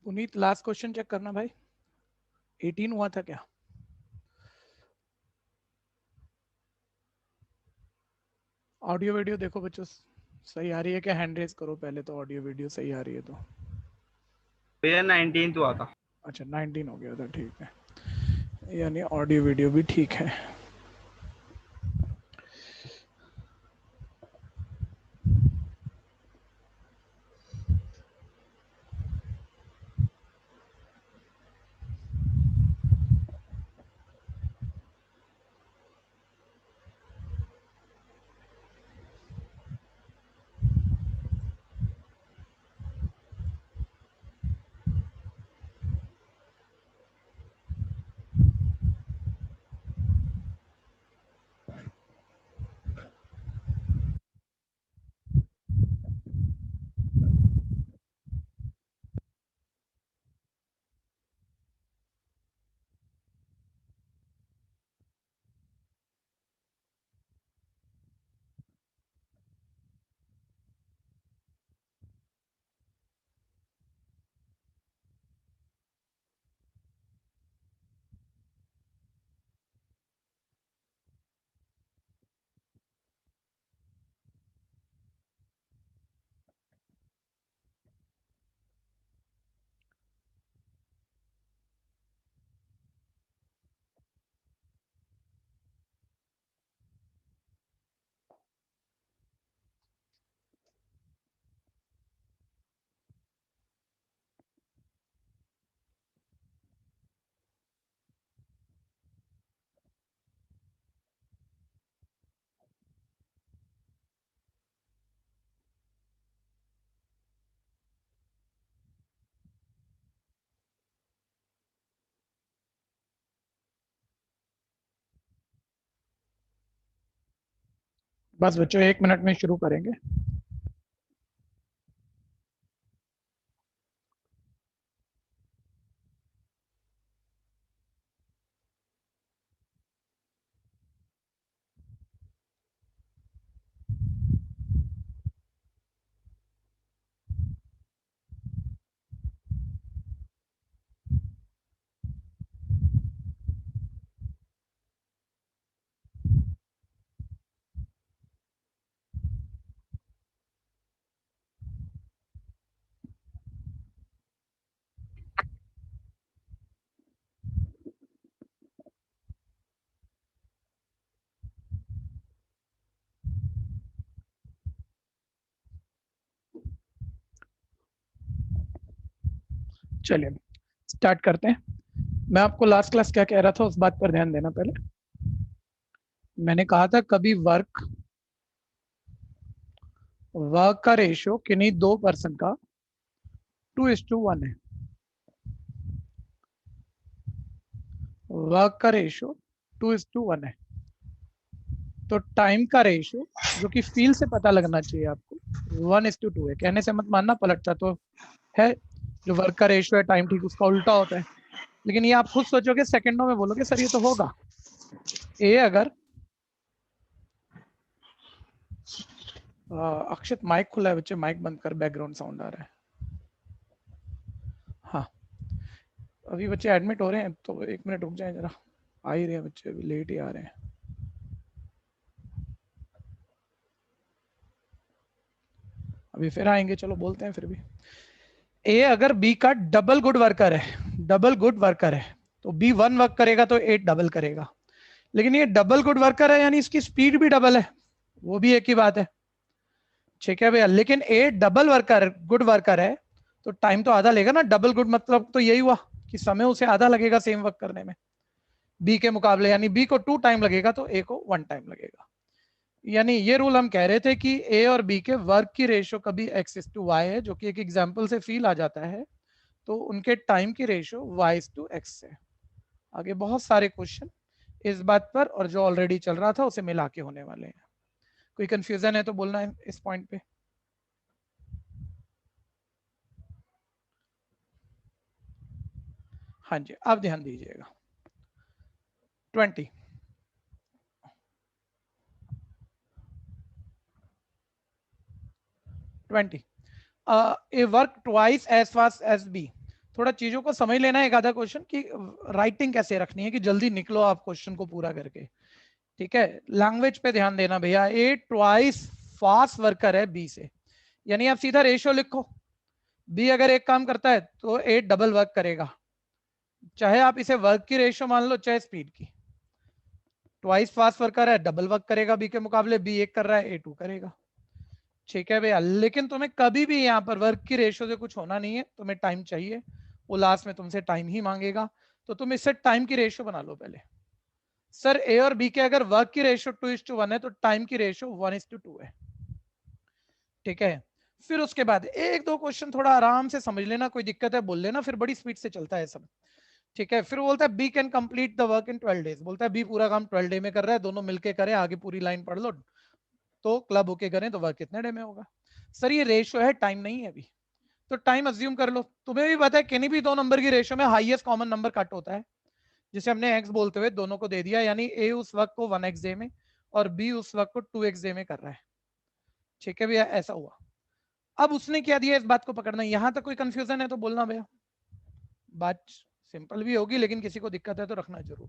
Puneet last question check करना भाई, 18 हुआ था क्या? ऑडियो वीडियो देखो बच्चों, सही आ रही है क्या? हैंड रेज करो पहले तो, ऑडियो वीडियो सही आ रही है तो। भैया 19 हुआ था। अच्छा 19 हो गया था, ठीक है, यानी ऑडियो वीडियो भी ठीक है। बस बच्चों 1 मिनट में शुरू करेंगे। चलिए स्टार्ट करते हैं। मैं आपको लास्ट क्लास क्या कह रहा था उस बात पर ध्यान देना पहले। मैंने कहा था कभी वर्क वर्क का रेशियो किन्हीं 2% का 2:1 है। वर्क का रेशियो 2:1 है, तो टाइम का रेशियो जो कि फील्ड से पता लगना चाहिए आपको 1:2 है। कहने से मत मानना, पलटता तो है। जो वर्क का रेशियो है टाइम ठीक उसका उल्टा होता है, लेकिन ये आप खुद सोचोगे सेकंडों में बोलोगे सर ये तो होगा। ए अगर अक्षित माइक खुला है बच्चे, माइक बंद कर, बैकग्राउंड साउंड आ रहा है। हाँ अभी बच्चे एडमिट हो रहे हैं तो 1 मिनट रुक जाए जरा, आ ही रहे हैं बच्चे, अभी लेट ही आ रहे हैं। अभी फिर आएंगे, चलो बोलते हैं फिर भी। ए अगर बी का डबल गुड वर्कर है, डबल गुड वर्कर है, तो बी 1 वर्क करेगा तो ए डबल करेगा। लेकिन ये डबल गुड वर्कर है यानी इसकी स्पीड भी डबल है, वो भी एक ही बात है, ठीक है भैया। लेकिन A double worker good worker है तो टाइम तो आधा लेगा ना। डबल गुड मतलब तो यही हुआ कि समय उसे आधा लगेगा सेम वर्क करने में बी के मुकाबले, यानी बी को 2 टाइम लगेगा तो ए को 1 टाइम लगेगा। यानी ये रूल हम कह रहे थे कि ए और बी के वर्क की रेशियो कभी x:y है, जो कि एक एग्जांपल से फील आ जाता है, तो उनके टाइम की रेशियो y:x है। आगे बहुत सारे क्वेश्चन इस बात पर और जो ऑलरेडी चल रहा था उसे मिला के होने वाले हैं। कोई कंफ्यूजन है तो बोलना है इस पॉइंट पे। हाँ जी आप ध्यान दीजिएगा। 20 20 A work twice as fast as B, थोड़ा चीजों को समझ लेना एक आधा क्वेश्चन की राइटिंग कैसे रखनी है कि जल्दी निकलो आप क्वेश्चन को पूरा करके। ठीक है, लैंग्वेज पे ध्यान देना भैया। ए ट्वाइस फास्ट वर्कर है बी से, यानी आप सीधा रेशियो लिखो। बी अगर एक काम करता है तो ए डबल वर्क करेगा, चाहे आप इसे वर्क की रेशियो मान लो चाहे स्पीड की। ट्वाइस फास्ट वर्कर है, डबल वर्क करेगा बी के मुकाबले, बी एक कर रहा है ए टू करेगा। ठीक है भैया, लेकिन तुम्हें कभी भी यहाँ पर वर्क की रेशियो से कुछ होना नहीं है, तुम्हें टाइम चाहिए, वो लास्ट में तुमसे टाइम ही मांगेगा। तो तुम इससे टाइम की रेशियो बना लो पहले। सर ए और बी के अगर वर्क की रेशियो 2:1 है तो टाइम की रेशियो 1:2 है। ठीक है, फिर उसके बाद एक दो क्वेश्चन थोड़ा आराम से समझ लेना, कोई दिक्कत है बोल लेना, फिर बड़ी स्पीड से चलता है सब। ठीक है, फिर बोलता है B can complete the work in 12 days. बोलता है बी पूरा काम 12 डे में कर रहा है, दोनों मिलके करें, आगे पूरी लाइन पढ़ लो, तो क्लब होके करें तो वर्क कितने डे में होगा। सर ये रेशियो है, टाइम नहीं है अभी, तो टाइम अज्यूम कर लो। तुम्हें भी पता है किन्हीं भी दो नंबर की रेशियो में हाईएस्ट कॉमन नंबर कट होता है, जिसे हमने एक्स बोलते हुए दोनों को दे दिया, यानी ए उस वक्त को 1x डे में और बी उस वक्त को 2x डे में कर रहा है। ठीक है भैया, ऐसा हुआ। अब उसने क्या दिया, इस बात को पकड़ना। यहां तक कोई कंफ्यूजन है तो बोलना भैया, बात सिंपल भी होगी लेकिन किसी को दिक्कत है तो रखना जरूर।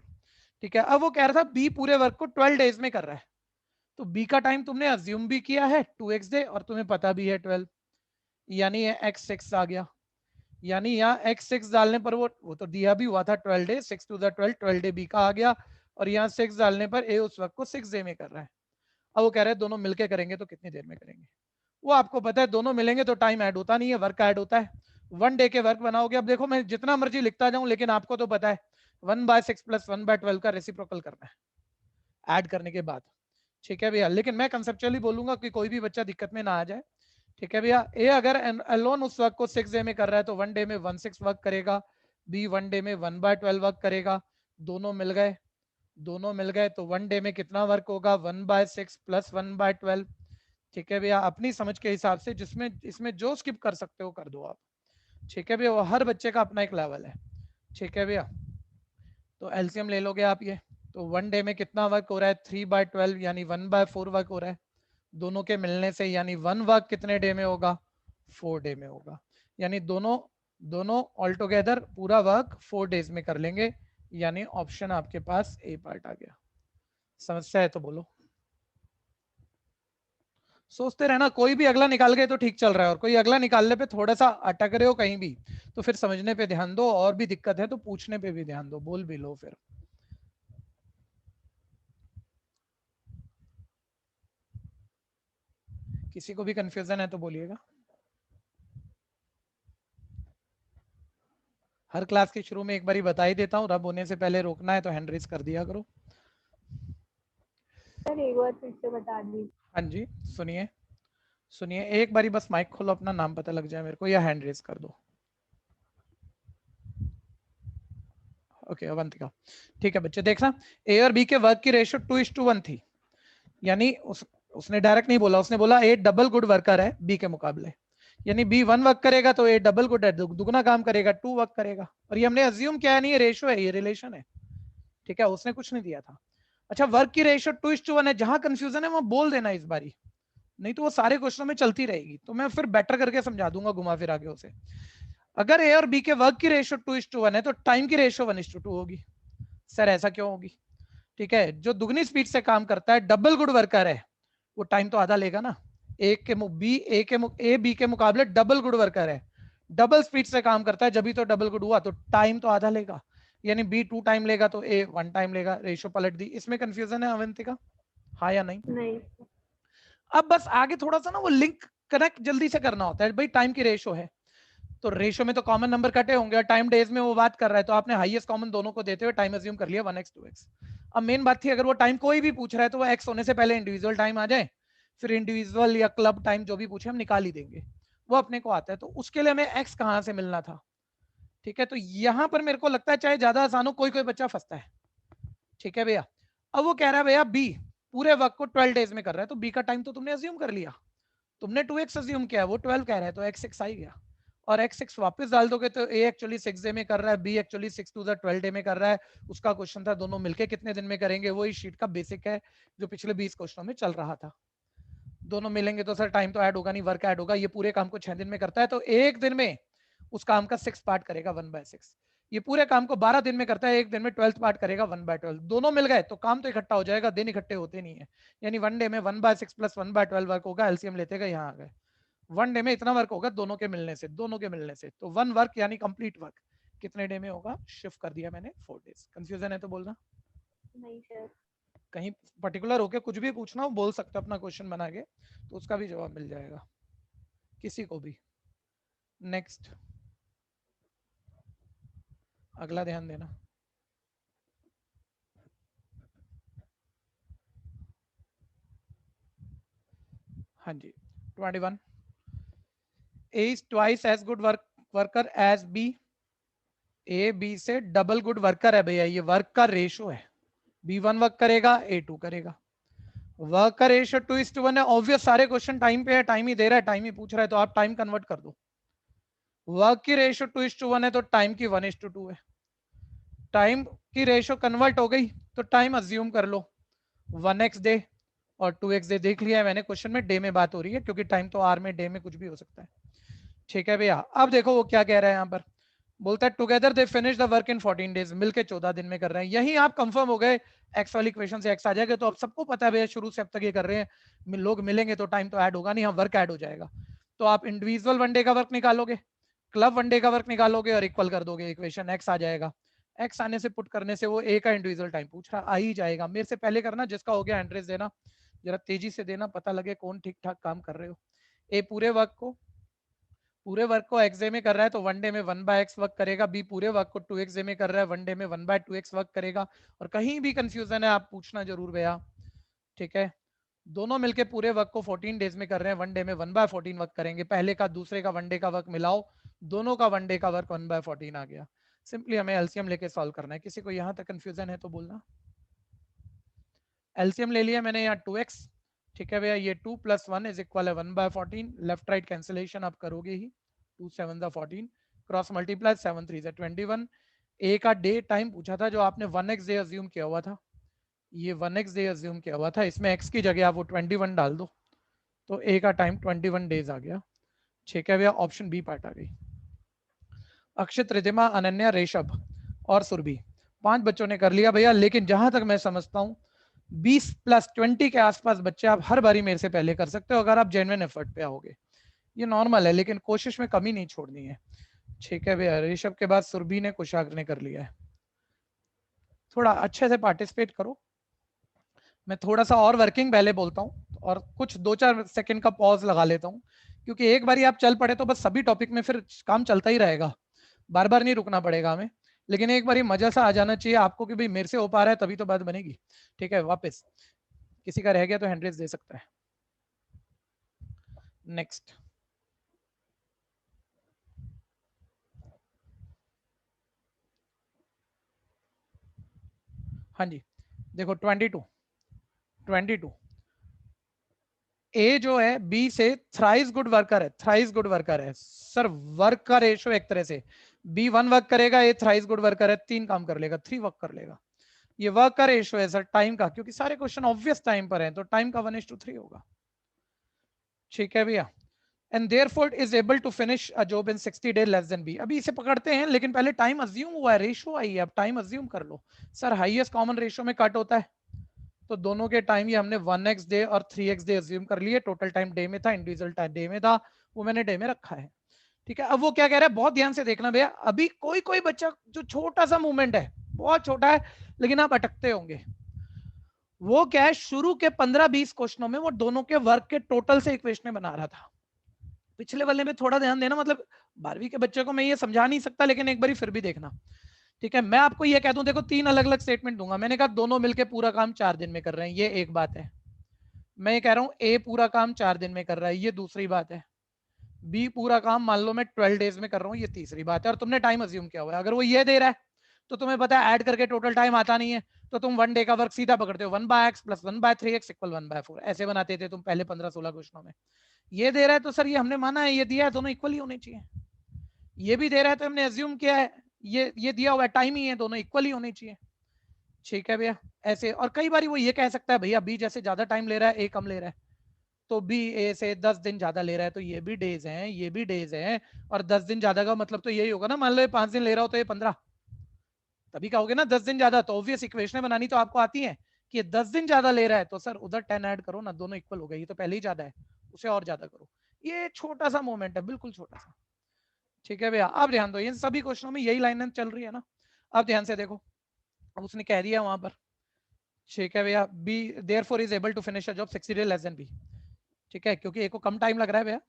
ठीक है, अब वो कह रहा था बी पूरे वर्क को 12 डेज में कर रहा है, तो बी का टाइम तुमने अज्यूम भी किया है 2x डे और तुम्हें पता भी है 12, यानी ये x6 आ गया। यानी यहाँ x6 डालने पर वो तो दिया भी हुआ था 12 day, 6 to the 12, 12 day B का आ गया, और यहाँ 6 डालने पर ए उस वक्त को 6 डे में कर रहा है। अब वो कह रहे हैं दोनों मिलके करेंगे तो कितनी देर में करेंगे। वो आपको पता है दोनों मिलेंगे तो टाइम ऐड होता नहीं है, वर्क ऐड होता है। 1 डे के वर्क बनाओगे, अब देखो मैं जितना मर्जी लिखता जाऊं लेकिन आपको तो पता है 1/6 + 1/12 का रेसिप्रोकल करना है ऐड करने के बाद। ठीक है भैया, लेकिन मैं कंसेप्चुअली बोलूंगा कि कोई भी बच्चा दिक्कत में ना आ जाए। ठीक है भैया, ए अगर अलोन उस वर्क को 6 डे में कर रहा है तो 1 डे में 1/6 वर्क करेगा, बी 1 डे में 1/12 वर्क करेगा। दोनों मिल गए, दोनों मिल गए तो 1 डे में कितना वर्क होगा, 1/6 + 1/12। ठीक है भैया, अपनी समझ के हिसाब से जिसमें इसमें जो स्किप कर सकते हो कर दो आप। ठीक है भैया, वो हर बच्चे का अपना एक लेवल है। ठीक है भैया, तो एलसीएम ले लोगे आप ये, तो 1 डे में कितना वर्क हो रहा है, 3/12 यानी 1/4 वर्क हो रहा है दोनों के मिलने से, यानी 1 वर्क कितने डे में होगा, 4 डे में होगा। यानी दोनों दोनों ऑल टुगेदर पूरा वर्क 4 डेज में कर लेंगे, यानी ऑप्शन आपके पास ए पार्ट आ गया। समस्या है तो बोलो। सोचते रहना, कोई भी अगला निकाल गए तो ठीक चल रहा है, और कोई अगला निकालने पे थोड़ा सा अटक रहे हो कहीं भी तो फिर समझने पे ध्यान दो, और भी दिक्कत है तो पूछने पे भी ध्यान दो, बोल भी लो फिर। किसी को भी कंफ्यूजन है तो बोलिएगा। हर क्लास के शुरू में एक बार ही बता ही देता हूँ, रब होने से पहले रोकना है तो हैंड रेज कर दिया करो। सर एक बार फिर से बता दीजिए। हाँ जी, सुनिए सुनिए, एक बारी बस माइक खोलो, अपना नाम पता लग जाए मेरे को, या हैंड रेज कर दो। ओके, अवंतिका। ठीक है बच्चे, देखना ए और बी के वर्क की रेशियो 2:1 थी, यानी उसने डायरेक्ट नहीं बोला, उसने बोला ए डबल गुड वर्कर है बी के मुकाबले, यानी बी 1 वर्क करेगा तो ए डबल गुड है, दुगना काम करेगा, 2 वर्क करेगा। और ये हमने अज्यूम किया नहीं, ये रेशियो है, ये रिलेशन है। ठीक है, उसने कुछ नहीं दिया था। अच्छा, वर्क की रेशियो 2:1 है, जहां कंफ्यूजन है वो बोल देना इस बारी, नहीं तो वो सारे क्वेश्चनों में चलती रहेगी, तो मैं फिर बेटर करके समझा दूंगा घुमा फिरा के उसे। अगर ए और बी के वर्क की रेशियो 2:1 है तो टाइम की रेशियो 1:2 होगी। सर ऐसा क्यों होगी? ठीक है, जो दुगनी स्पीड से काम करता है, डबल गुड वर्कर है, वो टाइम तो आधा लेगा ना। ए बी के मुकाबले डबल गुड वर्कर है, डबल स्पीड से काम करता है, जब भी तो डबल गुड हुआ, तो टाइम तो आधा लेगा, यानी बी 2 टाइम लेगा तो ए 1 टाइम लेगा। रेशियो पलट दी। इसमें कंफ्यूजन है अवंतिका, हाँ या नहीं? नहीं। अब बस आगे थोड़ा सा ना वो लिंक कनेक्ट जल्दी से करना होता है भाई, टाइम की रेशियो है तो रेशियो में तो कॉमन नंबर कटे होंगे, और टाइम डेज में वो बात कर रहा है तो आपने हाईएस्ट कॉमन दोनों को देते हुए टाइम अज्यूम कर लिया 1x 2x। अब मेन बात थी, अगर वो टाइम कोई भी पूछ रहा है तो वो x होने से पहले इंडिविजुअल टाइम आ जाए, फिर इंडिविजुअल या क्लब टाइम जो भी पूछे हम निकाल ही देंगे, वो अपने को आता है। तो उसके लिए हमें x कहां से मिलना था? ठीक है, तो यहां पर मेरे को लगता है चाहे ज्यादा आसान हो, कोई कोई बच्चा फंसता है। ठीक है भैया, अब वो कह रहा है भैया बी पूरे वर्क को 12 डेज में कर रहा है, तो बी का टाइम तो तुमने अज्यूम कर लिया, तुमने 2x अज्यूम किया, वो 12 कह रहा है तो x6 आ ही गया, और x6 वापस डाल दोगे तो a एक्चुअली 6 डे में कर रहा है, b actually 6 to the 12 day में कर रहा है। उसका क्वेश्चन था दोनों मिलके कितने दिन में करेंगे, वो इस शीट का बेसिक है जो पिछले 20 क्वेश्चनों में चल रहा था। दोनों मिलेंगे तो सर टाइम तो ऐड होगा नहीं, वर्क ऐड होगा, ये पूरे काम को 6 दिन में करता है, तो एक दिन में उस काम का 6 पार्ट करेगा 1/6। ये पूरे काम को 12 दिन में करता है, एक दिन में 12th पार्ट करेगा 1/12। दोनों मिल गए तो काम तो इकट्ठा हो जाएगा, दिन इकट्ठे होते नहीं है। यानी 1 डे में 1/6 प्लस 1/12 वर्क होगा, एलसीएम लेते गए यहाँ आ गए। 1 डे में इतना वर्क होगा दोनों के मिलने से, दोनों के मिलने से। तो 1 वर्क यानी कंप्लीट वर्क कितने डे में होगा, शिफ्ट कर दिया मैंने 4 डेज। कंफ्यूजन है तो बोलना, नहीं सर। कहीं पर्टिकुलर होके कुछ भी पूछना हो बोल सकते हो अपना क्वेश्चन बना के, तो उसका भी जवाब मिल जाएगा किसी को भी। नेक्स्ट, अगला ध्यान देना। हाँ जी, 21 A is twice as good worker as B। A B से डबल गुड वर्कर है भैया, ये वर्क का रेशो है। B1 वर्क करेगा, A2 करेगा। वर्क का रेशो 2:1 है। ऑब्वियस सारे क्वेश्चन टाइम पे है, टाइम ही दे रहा है, टाइम ही पूछ रहा है, तो आप टाइम कन्वर्ट कर दो। वर्क की रेशो 2:1 है तो टाइम की 1:2 है। टाइम की रेशो कन्वर्ट हो गई तो टाइम अज्यूम कर लो 1x डे और 2x डे। देख लिया है मैंने क्वेश्चन में, डे में बात हो रही है क्योंकि टाइम तो आर में डे में कुछ भी हो सकता है। ठीक है भैया, अब देखो वो क्या कह रहा है यहाँ पर। बोलता है together they finish the work in 14 days. मिलके 14 दिन में कर रहे हैं। यही आप कंफर्म हो गए, एक्स वाली इक्वेशन से एक्स आ जाएगा। तो अब सबको पता है भैया शुरू से अब तक ये कर रहे हैं, लोग मिलेंगे तो टाइम तो ऐड होगा नहीं, हाँ वर्क ऐड हो जाएगा। तो आप इंडिविजुअल वनडे का वर्क निकालोगे, क्लब वनडे का वर्क निकालोगे और इक्वल कर दोगे, इक्वेशन एक्स आ जाएगा। एक्स आने से पुट करने से वो ए का इंडिविजुअल टाइम पूछ रहा, आ ही जाएगा। मेरे से पहले करना, जिसका हो गया एड्रेस देना, जरा तेजी से देना, पता लगे कौन ठीक ठाक काम कर रहे हो। ए पूरे वर्क को एक्स डे में कर रहा है तो 1 डे में 1/x वर्क करेगा। बी पूरे वर्क को 2x डे में कर रहा है, 1 डे में 1/2x वर्क करेगा। और कहीं भी कंफ्यूजन है आप पूछना जरूर भैया, ठीक है। दोनों मिलके पूरे वर्क को 14 डेज में कर रहे हैं, 1 डे में 1/14 वर्क करेंगे। पहले का दूसरे का 1 डे का वर्क मिलाओ, दोनों का 1 डे का वर्क 1/14 आ गया। सिंपली हमें एलसीएम लेके सॉल्व करना है। किसी को यहाँ तक कंफ्यूजन है तो बोलना। एलसीएम ले लिया मैंने यहाँ 2x, ठीक है भैया। ये 2 + 1 इज इक्वल है 1/14। लेफ्ट राइट कैंसिलेशन आप करोगे ही, 2 7 14, क्रॉस मल्टीप्लाई 7 3 21। ए का डे टाइम पूछा था जो आपने 1x डे अज्यूम किया हुआ था, ये 1x डे अज्यूम किया हुआ था, इसमें x की जगह आप वो 21 डाल दो तो ए का टाइम 21 डेज आ गया। ठीक है भैया, ऑप्शन बी पार्ट आ गई। अक्षित, रिधिमा, अनन्या, रेशभ और सुरभि, 5 बच्चों ने कर लिया भैया। लेकिन जहां तक मैं समझता हूं 20 + 20 के आसपास बच्चे आप हर बारी मेरे से पहले कर सकते हो अगर आप जेन्युइन एफर्ट पे आओगे। ये नॉर्मल है, लेकिन कोशिश में कमी नहीं छोड़नी है। ठीक है भैया, ऋषभ के बाद सुरभि ने, कुशाग्र ने कर लिया है। थोड़ा अच्छे से पार्टिसिपेट करो। मैं थोड़ा सा और वर्किंग पहले बोलता हूँ और कुछ 2-4 सेकंड का पॉज लगा लेता हूँ, क्योंकि एक बार आप चल पड़े तो बस सभी टॉपिक में फिर काम चलता ही रहेगा, बार बार नहीं रुकना पड़ेगा हमें। लेकिन एक बार मजा सा आ जाना चाहिए आपको कि भाई मेरे से हो पा रहा है तभी तो बात बनेगी। ठीक है, वापस किसी का रह गया तो हैंड रेज दे सकता है। नेक्स्ट, हाँ जी देखो 22 ए जो है बी से थ्राइस गुड वर्कर है, थ्राइस गुड वर्कर है सर। वर्क का रेशो एक तरह से बी 1 वर्क करेगा, ए थ्राइस गुड वर्कर है, 3 काम कर लेगा, 3 वर्क कर लेगा। ये वर्क का रेशो है सर टाइम का, क्योंकि सारे क्वेश्चन ऑब्वियस टाइम पर हैं तो टाइम का 1:3 होगा। ठीक है भैया, and therefore is able to finish a job in 60 days less than B. अभी इसे पकड़ते हैं लेकिन पहले टाइम अज्यूम हुआ है, रेशो आई है, अब टाइम अज्यूम कर लो। सर हाईएस्ट कॉमन रेशो में कट होता है तो दोनों के टाइम ये हमने 1x डे और 3x डे अज्यूम कर लिए। टोटल टाइम डे में था, इंडिविजुअल टाइम डे में था, वो मैंने डे में रखा है। ठीक है, अब वो क्या कह रहा है बहुत ध्यान से देखना भैया। अभी कोई कोई बच्चा जो छोटा सा मूवमेंट है, बहुत छोटा है लेकिन आप अटकते होंगे, वो क्या है, शुरू के 15-20 क्वेश्चनों में वो दोनों के वर्क के टोटल से इक्वेशन बना रहा था। पिछले वाले में थोड़ा ध्यान देना, मतलब 12वीं के बच्चे को मैं ये समझा नहीं सकता लेकिन एक बार फिर भी देखना। ठीक है, मैं आपको ये कह दूं, देखो 3 अलग अलग स्टेटमेंट दूंगा। मैंने कहा दोनों मिलके पूरा काम 4 दिन में कर रहे हैं, ये एक बात है। मैं ये कह रहा हूं ए पूरा काम 4 दिन में कर रहा है, ये दूसरी बात है। बी पूरा काम मान लो मैं 12 डेज में कर रहा हूँ, ये तीसरी बात है। और तुमने टाइम अज्यूम किया हुआ है। अगर वो ये दे रहा है तो तुम्हें पता है ऐड करके टोटल टाइम आता नहीं है, तो तुम 1 डे का वर्क सीधा पकड़ते हो, 1/x + 1/3x = 1/4 ऐसे बनाते थे तुम पहले 15-16 क्वेश्चनों में। ये दे रहा है तो सर ये हमने माना है, ये दिया है, दोनों इक्वल ही होने चाहिए। ये भी दे रहा है तो हमने अज्यूम किया है, ये दिया हुआ है टाइम ही है, दोनों इक्वल ही होने चाहिए। ठीक है भैया, ऐसे। और कई बार वो ये कह सकता है भैया बी जैसे ज्यादा टाइम ले रहा है, ए कम ले रहा है, तो बी ए से 10 दिन ज्यादा ले रहा है, तो ये भी डेज हैं, ये भी डेज हैं, और 10 दिन ज्यादा का मतलब तो यही होगा ना, मान लो ये 5 दिन ले रहा हो तो ये 15, तभी कहोगे ना 10 दिन ज्यादा। तो ऑब्वियस इक्वेशन बनानी तो आपको आती है कि 10 दिन ज्यादा ले रहा है, तो सर उधर 10 ऐड करो ना, दोनों इक्वल हो गए, ये तो पहले ही ज्यादा है, उसे और ज्यादा करो। ये छोटा सा मोमेंट है, बिल्कुल छोटा सा। ठीक है भैया, अब ध्यान दो, ये सभी क्वेश्चनों में यही लाइन चल रही है ना। अब ध्यान से देखो, अब उसने कह दिया वहां पर, ठीक है भैया, B therefore is able to finish a job 60 days less than B. ठीक है, क्योंकि ए को कम टाइम लग रहा है भैया,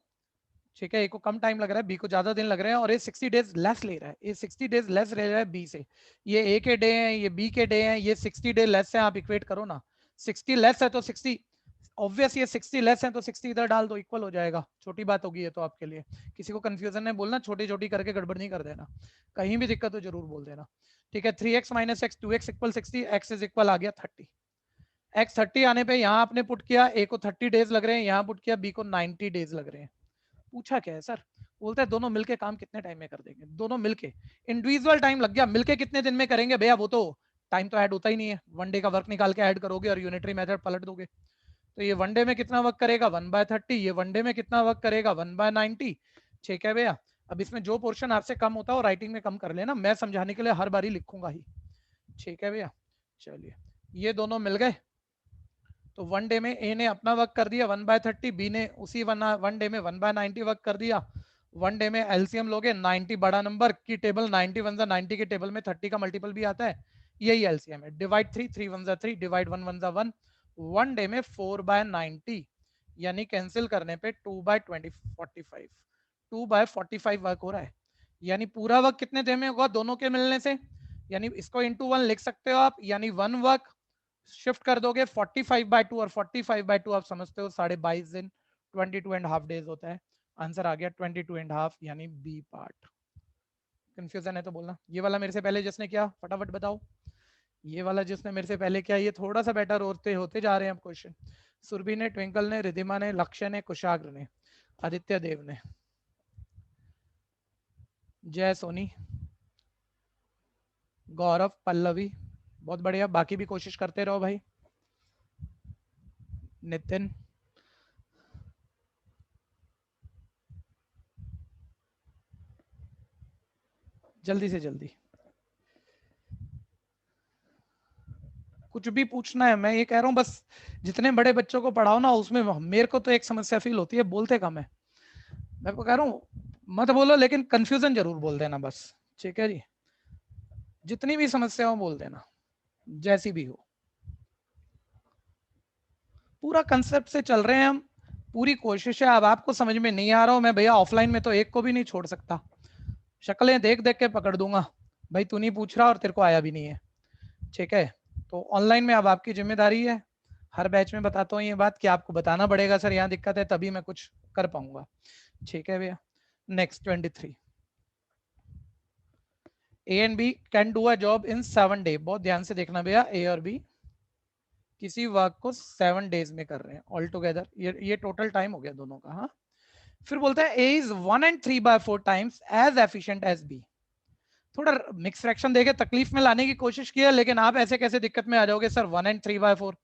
ठीक है, ए को कम टाइम लग रहा है, बी को ज्यादा दिन लग रहे हैं, और ये 60 डेज लेस ले रहा है, ये 60 डेज लेस ले रहा है बी से। ये ए के डे हैं, ये बी के डे हैं, ये 60 डे लेस है, आप इक्वेट करो ना, 60 लेस है तो 60, ऑब्वियस ये 60 लेस है तो 60 इधर डाल दो, इक्वल हो जाएगा। छोटी बात होगी ये तो आपके लिए, किसी को कंफ्यूजन है बोलना, छोटी छोटी करके गड़बड़ नहीं कर देना, कहीं भी दिक्कत हो जरूर बोल देना। ठीक है, 3x minus x 2x equal 60, x is equal आ गया 30। एक्स 30 आने पे यहाँ आपने पुट किया, ए को 30 डेज लग रहे हैं, यहाँ पुट किया, बी को 90 डेज लग रहे हैं। पूछा क्या है सर, बोलते हैं दोनों मिलके काम कितने टाइम में कर देंगे, दोनों मिलके, इंडिविजुअल टाइम लग गया, मिलके कितने दिन में करेंगे भैया, वो तो टाइम तो ऐड होता ही नहीं है, वन डे का वर्क निकाल के ऐड करोगे और यूनिटरी मेथड पलट दोगे। तो ये वन डे में कितना वर्क करेगा 1/30, ये वन डे में कितना वर्क करेगा 1/90। ठीक है भैया, अब इसमें जो पोर्शन आपसे कम होता है वो राइटिंग में कम कर लेना, मैं समझाने के लिए हर बारी लिखूंगा ही। ठीक है भैया, चलिए ये दोनों मिल गए, तो वन डे में ए ने अपना वर्क कर दिया 1/30, बी ने उसी वन डे में 1/90 वर्क कर दिया। वन डे में एलसीएम लोगे 90 बड़ा नंबर की टेबल, 90 वन 90 की टेबल में 30 का मल्टीपल भी आता है, यही एलसीएम है। Divide 3 3 one 3, divide 1 one 1, one day में 4/90, यानी कैंसिल करने पे 2/20 45, 2/45 वर्क हो रहा है, यानी पूरा वर्क कितने डे में होगा दोनों के मिलने से, यानी इसको इंटू 1 लिख सकते हो आप, यानी वन वर्क शिफ्ट कर दोगे 45/2, और 45/2 आप समझते हो 22.5 दिन, 22.5 डेज होता है। आंसर आ गया 22.5, यानी बी पार्ट। कंफ्यूजन है तो बोलना। ये वाला मेरे से पहले जिसने किया फटाफट बताओ, ये वाला जिसने मेरे से पहले किया, ये थोड़ा सा बेटर होते होते जा रहे हैं अब क्वेश्चन। सुरभि ने, ट्विंकल ने, रिधिमा ने, लक्ष्य ने, कुशाग्र ने, आदित्य देव ने, जय सोनी, गौरव, पल्लवी, बहुत बढ़िया, बाकी भी कोशिश करते रहो भाई। नितिन, जल्दी से जल्दी, कुछ भी पूछना है, मैं ये कह रहा हूँ बस जितने बड़े बच्चों को पढ़ाओ ना, उसमें मेरे को तो एक समस्या फील होती है, बोलते कम है। मैं को कह रहा हूँ मत बोलो, लेकिन कंफ्यूजन जरूर बोल देना बस। ठीक है जी, जितनी भी समस्या हो बोल देना, जैसी भी हो। पूरा कंसेप्ट से चल रहे हैं हम, पूरी कोशिश है। अब आपको समझ में नहीं आ रहा हो, मैं भैया ऑफलाइन में तो एक को भी नहीं छोड़ सकता, शक्लें देख देख के पकड़ दूंगा, भाई तू नहीं पूछ रहा और तेरे को आया भी नहीं है। ठीक है, तो ऑनलाइन में अब आपकी जिम्मेदारी है, हर बैच में बताता हूँ ये बात कि आपको बताना पड़ेगा सर यहाँ दिक्कत है, तभी मैं कुछ कर पाऊंगा। ठीक है भैया, next 23, A and B can do a job in 7 day. बहुत ध्यान से देखना भैया, ए और बी किसी वर्क को 7 डेज में कर रहे हैं ऑल टुगेदर, ये टोटल टाइम हो गया दोनों का। हाँ, फिर बोलता है A is 1 and 3/4 times as efficient as B. थोड़ा मिक्स फ्रैक्शन देके तकलीफ में लाने की कोशिश की है, लेकिन आप ऐसे कैसे दिक्कत में आ जाओगे सर 1 and 3/4,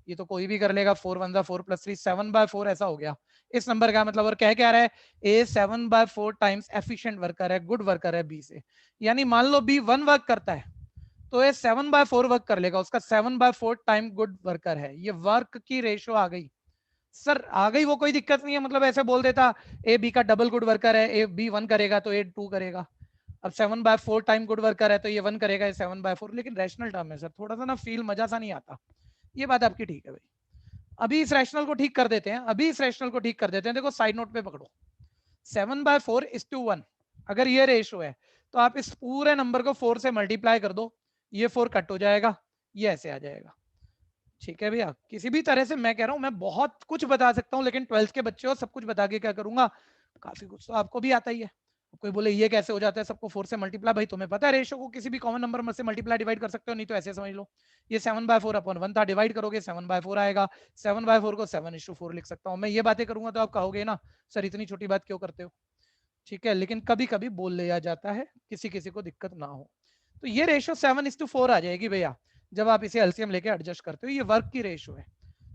ये तो कोई भी कर लेगा, 4 1 4 + 3 7/4 ऐसा हो गया इस नंबर का मतलब। और कह क्या रहा है, ए 7/4 टाइम्स एफिशिएंट वर्कर है, गुड वर्कर है बी से, यानी मान लो बी 1 वर्क करता है तो ये 7/4 वर्क कर लेगा, उसका 7/4 टाइम गुड वर्कर है। ये वर्क की रेशो आ गई सर, आ गई वो कोई दिक्कत नहीं है, मतलब ऐसे बोल देता ए बी का डबल गुड वर्कर है, ए बी 1 करेगा तो ए 2 करेगा। अब 7/4 टाइम गुड वर्कर है तो ये 1 करेगा, ये 7/4, लेकिन रैशनल टर्म है सर, थोड़ा सा ना फील मजा सा नहीं आता। ये बात आपकी ठीक है भाई, अभी इस रैशनल को ठीक कर देते हैं, अभी इस रैशनल को ठीक कर देते हैं। देखो साइड नोट पे पकड़ो, 7/4:1 अगर ये रेशो है तो आप इस पूरे नंबर को 4 से मल्टीप्लाई कर दो, ये 4 कट हो जाएगा, ये ऐसे आ जाएगा। ठीक है भैया, किसी भी तरह से मैं कह रहा हूं मैं बहुत कुछ बता सकता हूं, लेकिन 12th के बच्चे हो, सब कुछ बता के क्या करूंगा, काफी कुछ तो आपको भी आता ही है। कोई बोले ये कैसे हो जाता है, सबको 4 से मल्टीप्लाई, भाई तुम्हें पता है रेशो को किसी भी कॉमन नंबर से मल्टीप्लाई डिवाइड कर सकते हो, नहीं तो ऐसे समझ लो ये 7/4/1 था, डिवाइड करोगे 7/4 आएगा, 7/4 को 7:4 लिख सकता हूँ मैं। ये बातें करूंगा तो आप कहोगे ना सर इतनी छोटी बात क्यों करते हो। ठीक है, लेकिन कभी कभी बोल लिया जाता है, किसी किसी को दिक्कत ना हो। तो ये रेशो 7:4 आ जाएगी भैया, जब आप इसे एलसीएम लेके एडजस्ट करते हो, ये वर्क की रेशो है।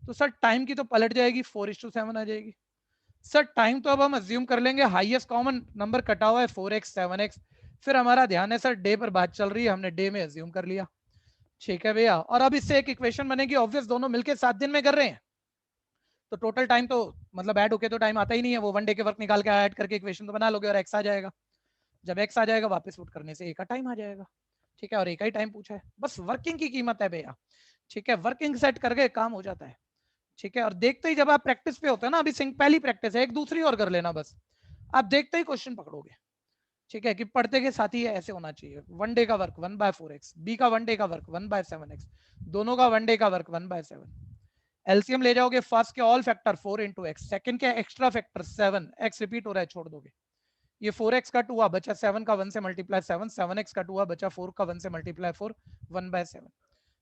तो सर टाइम की तो पलट जाएगी, 4:7 आ जाएगी। सर टाइम तो अब हम अज्यूम कर लेंगे हाईएस्ट कॉमन नंबर कटा हुआ है 4x 7x, फिर हमारा ध्यान है सर डे पर बात चल रही है, हमने डे में अज्यूम कर लिया। ठीक है भैया, और अब इससे एक इक्वेशन बनेगी, ऑब्वियस दोनों मिलके 7 दिन में कर रहे हैं, तो टोटल टाइम तो मतलब ऐड होके तो टाइम आता ही नहीं है, वो 1 डे के वर्क निकाल के ऐड करके इक्वेशन तो बना लोगे और एक्स आ जाएगा। जब एक्स आ जाएगा वापस पुट करने से एक का टाइम आ जाएगा। ठीक है, और एक ही टाइम पूछा है, बस वर्किंग की कीमत है भैया। ठीक है, वर्किंग सेट करके काम हो जाता है। ठीक है, और देखते ही जब आप प्रैक्टिस पे होते हैं ना, अभी सिंक पहली प्रैक्टिस है, एक दूसरी और कर लेना बस, आप देखते ही क्वेश्चन पकड़ोगे। ठीक है, कि पढ़ते के साथ ही ऐसे होना चाहिए, 1 डे का वर्क 1/4x, बी का 1 डे का वर्क 1/7x, दोनों का 1 डे का वर्क 1/7। एलसीएम ले जाओगे फर्स्ट के all factor 4 into x, second के एक्स्ट्रा फैक्टर 7, एक्स रिपीट हो रहा है छोड़ दोगे, ये 4x का 2 हुआ बचा 7 का 1 से मल्टीप्लाई 7, 7x का 2 हुआ बचा 4 का 1 से मल्टीप्लाई 4, 1/7।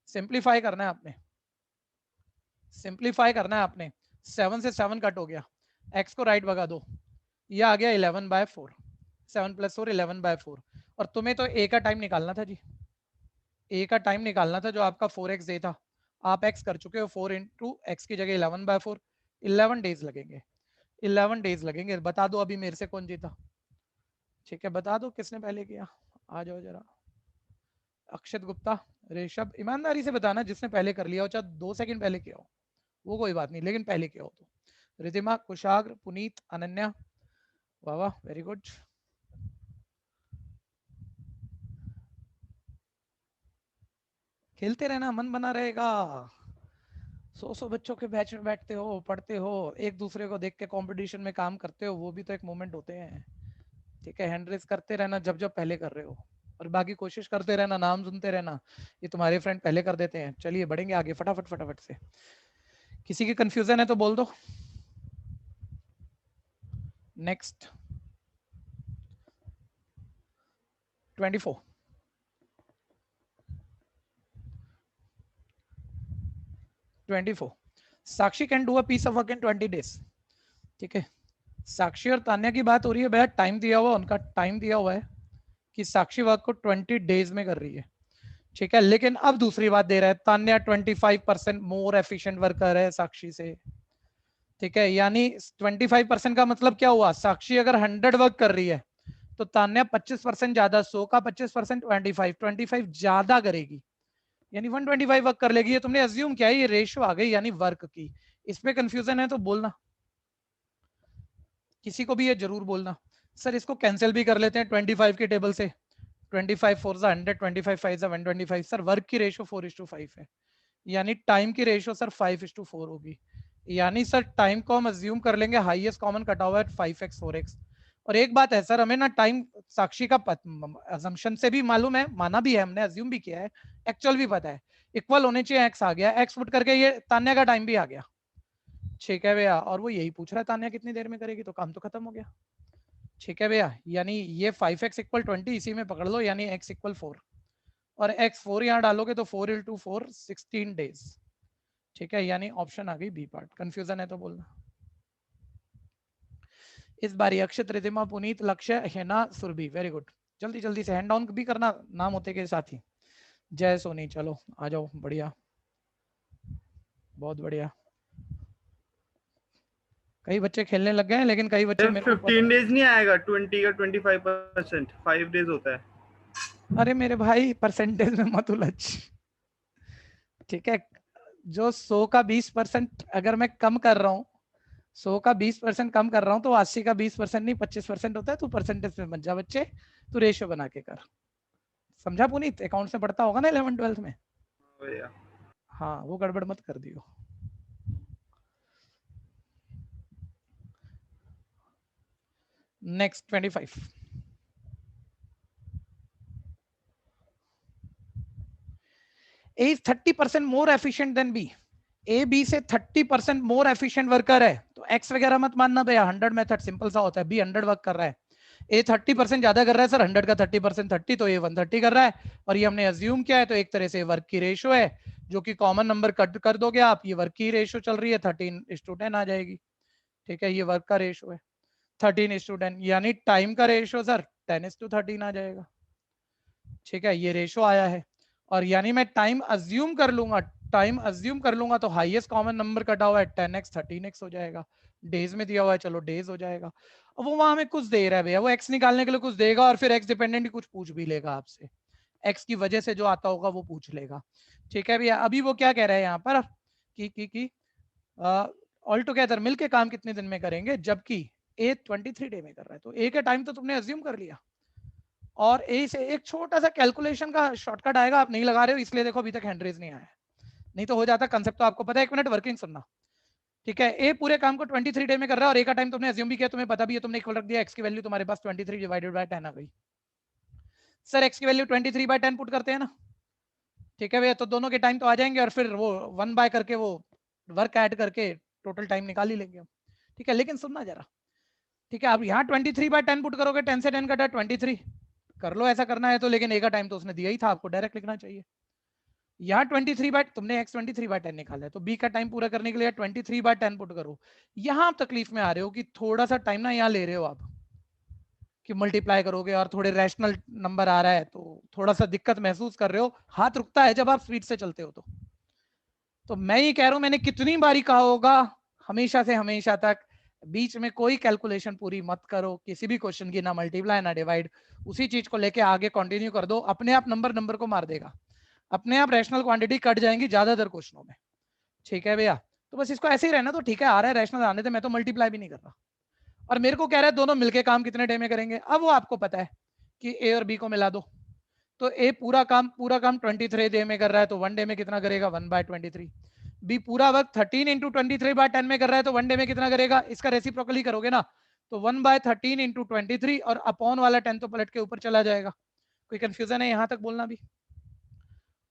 सिंप्लीफाई करना है आपने, सिंप्लीफाई करना है आपने, 7 से 7 कट हो गया, x को राइट भगा दो, ये आ गया 11/4, 7 + 4 11/4। और तुम्हें तो a का टाइम निकालना था जी, a का टाइम निकालना था जो आपका 4x a था, आप x कर चुके हो, 4 इंटू एक्स की जगह 11/4, 11 डेज लगेंगे, 11 डेज लगेंगे। बता दो अभी मेरे से कौन जीता? ठीक है, बता दो किसने पहले किया, आ जाओ जरा। अक्षत गुप्ता, ऋषभ, ईमानदारी से बताना जिसने पहले कर लिया हो, चाहे 2 सेकंड पहले किया हो वो कोई बात नहीं, लेकिन पहले किया हो तो। रिधिमा, कुशाग्र, पुनीत, अनन्या, वाह वाह, वेरी गुड। खेलते रहना, मन बना रहेगा। 100 बच्चों के बैच में बैठते हो, पढ़ते हो, एक दूसरे को देख के कंपटीशन में काम करते हो, वो भी तो एक मोमेंट होते हैं। ठीक है, हैंड रेस करते रहना जब जब पहले कर रहे हो, और बाकी कोशिश करते रहना, नाम सुनते रहना, ये तुम्हारे फ्रेंड पहले कर देते हैं। चलिए बढ़ेंगे आगे फटाफट फटाफट से। किसी की कंफ्यूजन है तो बोल दो। Next 24, 24, Sakshi can do a piece of work in 20 days. ठीक है, साक्षी और तान्या की बात हो रही है भैया, टाइम दिया हुआ, उनका टाइम दिया हुआ है कि साक्षी वर्क को 20 डेज में कर रही है। ठीक है, लेकिन अब दूसरी बात दे रहा है, तान्या 25% मोर एफिशिएंट वर्कर है साक्षी से। ठीक है, यानी 25% का मतलब क्या हुआ, साक्षी अगर 100 वर्क कर रही है तो तान्या 25% ज्यादा, 100 का 25% 25 ज्यादा करेगी, यानी 125 वर्क कर लेगी। ये तुमने अज्यूम किया है, ये रेशियो आ गई यानी वर्क की। इसमें कंफ्यूजन है तो बोलना, किसी को भी ये जरूर बोलना। सर इसको कैंसिल भी कर लेते हैं 25 की टेबल से, 25 4 100, 25 5 125। सर वर्क की रेशियो 4:5 है, यानी टाइम की रेशियो सर 5:4 होगी। यानी सर टाइम को हम अज्यूम कर लेंगे हाईएस्ट कॉमन कटा हुआ है 5x 4x। और एक बात है सर, हमें ना टाइम साक्षी का अजम्पशन से भी मालूम है, माना भी है हमने, अज्यूम भी किया है, एक्चुअल भी पता है, इक्वल होने चाहिए, एक्स आ गया, एक्स पुट करके ये तान्या का टाइम भी आ गया। ठीक है भैया, और वो यही पूछ रहा है तान्या कितनी देर में करेगी, तो काम तो खत्म हो गया। ठीक है भैया, यानी ये 5x = 20 इसी में पकड़ लो, यानी x = 4, और x 4 यहाँ डालोगे तो 4 × 4 16 डेज। ठीक है, यानी ऑप्शन आ गई बी पार्ट। कंफ्यूजन है तो बोलना। इस बार अक्षत, रिधिमा, पुनीत, लक्ष्य, हेना, सुरभि, वेरी गुड। जल्दी जल्दी से हैंड डाउन भी करना नाम होते के साथ ही। जय सोनी, चलो आ जाओ, बढ़िया, बहुत बढ़िया। कई बच्चे खेलने लग गए हैं, लेकिन कई बच्चे मेरे को 15 डेज नहीं आएगा, 20 का 25%, 5 डेज होता है। अरे मेरे भाई परसेंटेज में मत उलझ। ठीक है, जो 100 का 20% अगर मैं कम कर रहा हूँ, 100 का 20% कम कर रहा हूँ, तो 80 का 20% नहीं 25% होता है। तू परसेंटेज में बन जा बच्चे, तू रेशियो बना के कर। समझा पुनीत, अकाउंट्स में पढ़ता होगा ना 11 12 में। भैया हाँ, वो गड़बड़ मत कर दियो। Next 25, A is 30% more efficient than B। A B से 30% मोर एफिशिएंट वर्कर है, तो एक्स वगैरह मत मानना भैया, 100 मेथड सिंपल सा होता है। बी 100 वर्क कर रहा है, ए 30% ज्यादा कर रहा है सर, 100 का 30% 30, तो ए 130 कर रहा है, और ये हमने अज्यूम किया है, तो एक तरह से वर्क की रेशियो है, जो कि कॉमन नंबर कट कर दोगे आप, ये वर्क की रेशियो चल रही है, 13:10 आ जाएगी। ठीक है, ये वर्क का रेशियो है 13:10, यानी टाइम का रेशियो सर 10:13 आ जाएगा। ठीक है, ये रेशियो आया है, और यानी मैं टाइम अज्यूम कर लूंगा टाइम अज्यूम कर लूंगा तो हाईएस्ट कॉमन नंबर कटा हुआ है 10x 13x हो जाएगा, डेज में दिया हुआ है, चलो डेज हो जाएगा। अब वो वहां हमें कुछ दे रहा है भैया, वो x निकालने के लिए कुछ देगा और फिर x डिपेंडेंट ही कुछ पूछ भी लेगा आपसे, x की वजह से जो आता होगा वो पूछ लेगा। ठीक है भैया, अभी वो क्या कह रहा है यहाँ पर कि ऑल टुगेदर मिलके काम कितने दिन में करेंगे, जबकि ए 23 डे में कर रहा है, तो ए का टाइम तो तुमने अज्यूम कर लिया और ए से एक छोटा सा कैलकुलेशन का शॉर्टकट आएगा, आप नहीं लगा रहे हो इसलिए देखो अभी तक हैंड रेज नहीं आया, नहीं तो हो जाता। कंसेप्ट तो आपको पता है, एक मिनट वर्किंग सुनना। ठीक है, ए पूरे काम को 23 डे में कर रहा है और ए का टाइम तुमने अज्यूम भी किया, तुम्हें पता भी है, तुमने इक्वल रख दिया, एक्स की वैल्यू तुम्हारे पास 23 डिवाइडेड बाय 10 आ गई। सर एक्स की वैल्यू 23 बाय 10 पुट करते हैं ना, ठीक है भैया, तो दोनों के टाइम तो आ जाएंगे और फिर वो 1 बाय करके वो वर्क ऐड करके टोटल टाइम निकाल ही लेंगे हम। ठीक है, लेकिन सुनना जरा, ठीक है, आप यहाँ 23 बाय 10 पुट करोगे, 10 से 10 कटा 23 कर लो, ऐसा करना है तो, लेकिन ए का टाइम तो उसने दिया ही था, आपको डायरेक्ट लिखना चाहिए। यहाँ 23 बाय तुमने x 23 बाय 10 निकाला है, तो b का टाइम पूरा करने के लिए 23 बाय 10 पुट करो। यहाँ आप तकलीफ में आ रहे हो कि थोड़ा सा टाइम ना यहाँ ले रहे हो आप, कि मल्टीप्लाई करोगे और थोड़े रैशनल नंबर आ रहा है तो थोड़ा सा दिक्कत महसूस कर रहे हो, हाथ रुकता है जब आप स्पीड से चलते हो तो मैं ये कह रहा हूं, मैंने कितनी बारी कहा होगा, हमेशा से हमेशा तक बीच में कोई कैलकुलेशन पूरी मत करो किसी भी क्वेश्चन की, ना मल्टीप्लाई ना डिवाइड, उसी चीज को लेके आगे कंटिन्यू कर दो, अपने आप नंबर नंबर को मार देगा, अपने आप रैशनल क्वांटिटी कट जाएंगी ज्यादातर क्वेश्चनों में। ठीक है भैया, तो बस इसको ऐसे ही रहना, तो ठीक है, आ रहा है रैशनल आने से, मैं तो मल्टीप्लाई भी नहीं कर रहा, और मेरे को कह रहा है दोनों मिलके काम कितने डे में करेंगे। अब वो आपको पता है कि ए और बी को मिला दो, तो ए पूरा काम 23 डे में कर रहा है, तो 1 डे में कितना करेगा 1/23। बी पूरा वक्त 13 इंटू 23 बाय 10 में कर रहा है, तो 1 डे में कितना करेगा, इसका रेसिप्रोकली करोगे ना, तो 1/13 इंटू 23 और अपॉन वाला 10 तो पलट के ऊपर चला जाएगा। कोई कंफ्यूजन है यहाँ तक बोलना भी?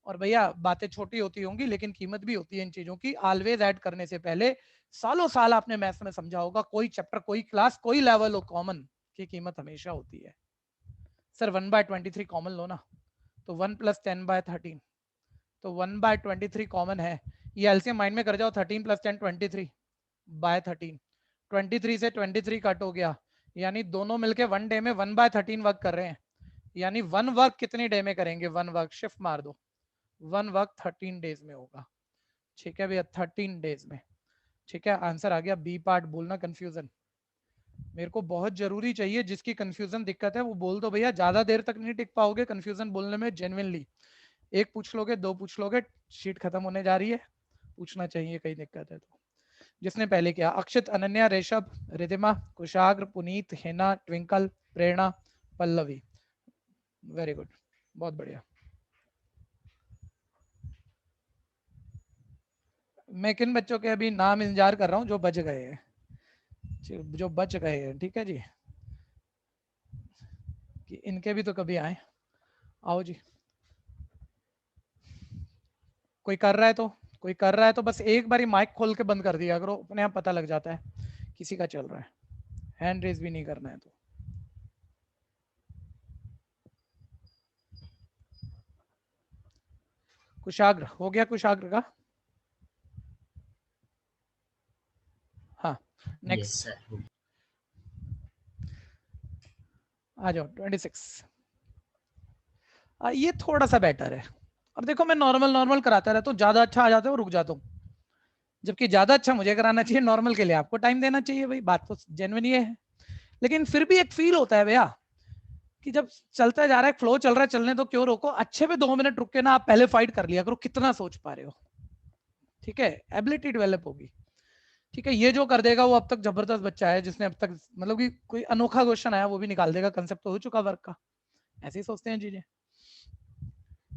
और भैया बातें छोटी होती होंगी लेकिन कीमत भी होती है इन चीजों की, ऑलवेज ऐड करने से पहले सालों साल आपने मैथ्स में समझा होगा, कोई चैप्टर कोई क्लास कोई लेवल हो, कॉमन की कीमत हमेशा होती है। सर 1/23 कॉमन लो ना, तो 1 + 10/13, तो 1/23 कॉमन है, ये एलसीएम माइंड में कर जाओ, 13 + 10 23/13, 23 से 23 कट हो गया, यानी दोनों मिलके 1 डे में 1/13 वर्क कर रहे हैं, यानी 1 वर्क कितने डे में करेंगे, 1 वर्क शिफ्ट मार दो, 1 वर्क 13 डेज में होगा। ठीक है भैया, 13 डेज में। ठीक है, आंसर आ गया। बी पार्ट बोलना कंफ्यूजन मेरे को बहुत जरूरी चाहिए, जिसकी कंफ्यूजन दिक्कत है वो बोल दो भैया, ज्यादा देर तक नहीं टिक पाओगे कंफ्यूजन बोलने में, जेन्युइनली एक पूछ लोगे, दो पूछ लोगे, शीट खत्म होने जा रही है, पूछना चाहिए कहीं दिक्कत है तो। जिसने पहले किया, अक्षित, अनन्या, ऋषभ, रिधिमा, कुशाग्र, पुनीत, हेना, ट्विंकल, प्रेरणा, पल्लवी, वेरी गुड, बहुत बढ़िया। मैं किन बच्चों के अभी नाम इंतजार कर रहा हूँ जो बच गए हैं, जो बच गए हैं, ठीक है जी, कि इनके भी तो कभी आए। आओ जी, कोई कर रहा है तो, कोई कर रहा है तो बस एक बारी माइक खोल के बंद कर दिया करो, अपने आप पता लग जाता है किसी का चल रहा है, हैंड रेज भी नहीं करना है तो। कुशाग्र हो गया, कुशाग्र का, हाँ नेक्स्ट आ जाओ 26। ये थोड़ा सा बेटर है, अब देखो मैं नॉर्मल नॉर्मल कराता रहता हूँ, ज्यादा अच्छा आ जाता है रुक जाता हूँ, जबकि ज्यादा अच्छा मुझे कराना चाहिए, नॉर्मल के लिए आपको टाइम देना चाहिए, भाई बात तो जेन्युइन ये है, लेकिन फिर भी एक फील होता है भैया कि जब चलता जा रहा है, फ्लो चल रहा है, चलने तो क्यों रोको, अच्छे पे 2 मिनट रुक के ना आप पहले फाइट कर लिया करो, कितना सोच पा रहे हो, ठीक है, एबिलिटी डेवलप होगी। ठीक है, ये जो कर देगा वो अब तक जबरदस्त बच्चा है, जिसने अब तक मतलब कि कोई अनोखा क्वेश्चन आया वो भी निकाल देगा, कंसेप्ट तो हो चुका वर्क का, ऐसे ही सोचते हैं चीजें।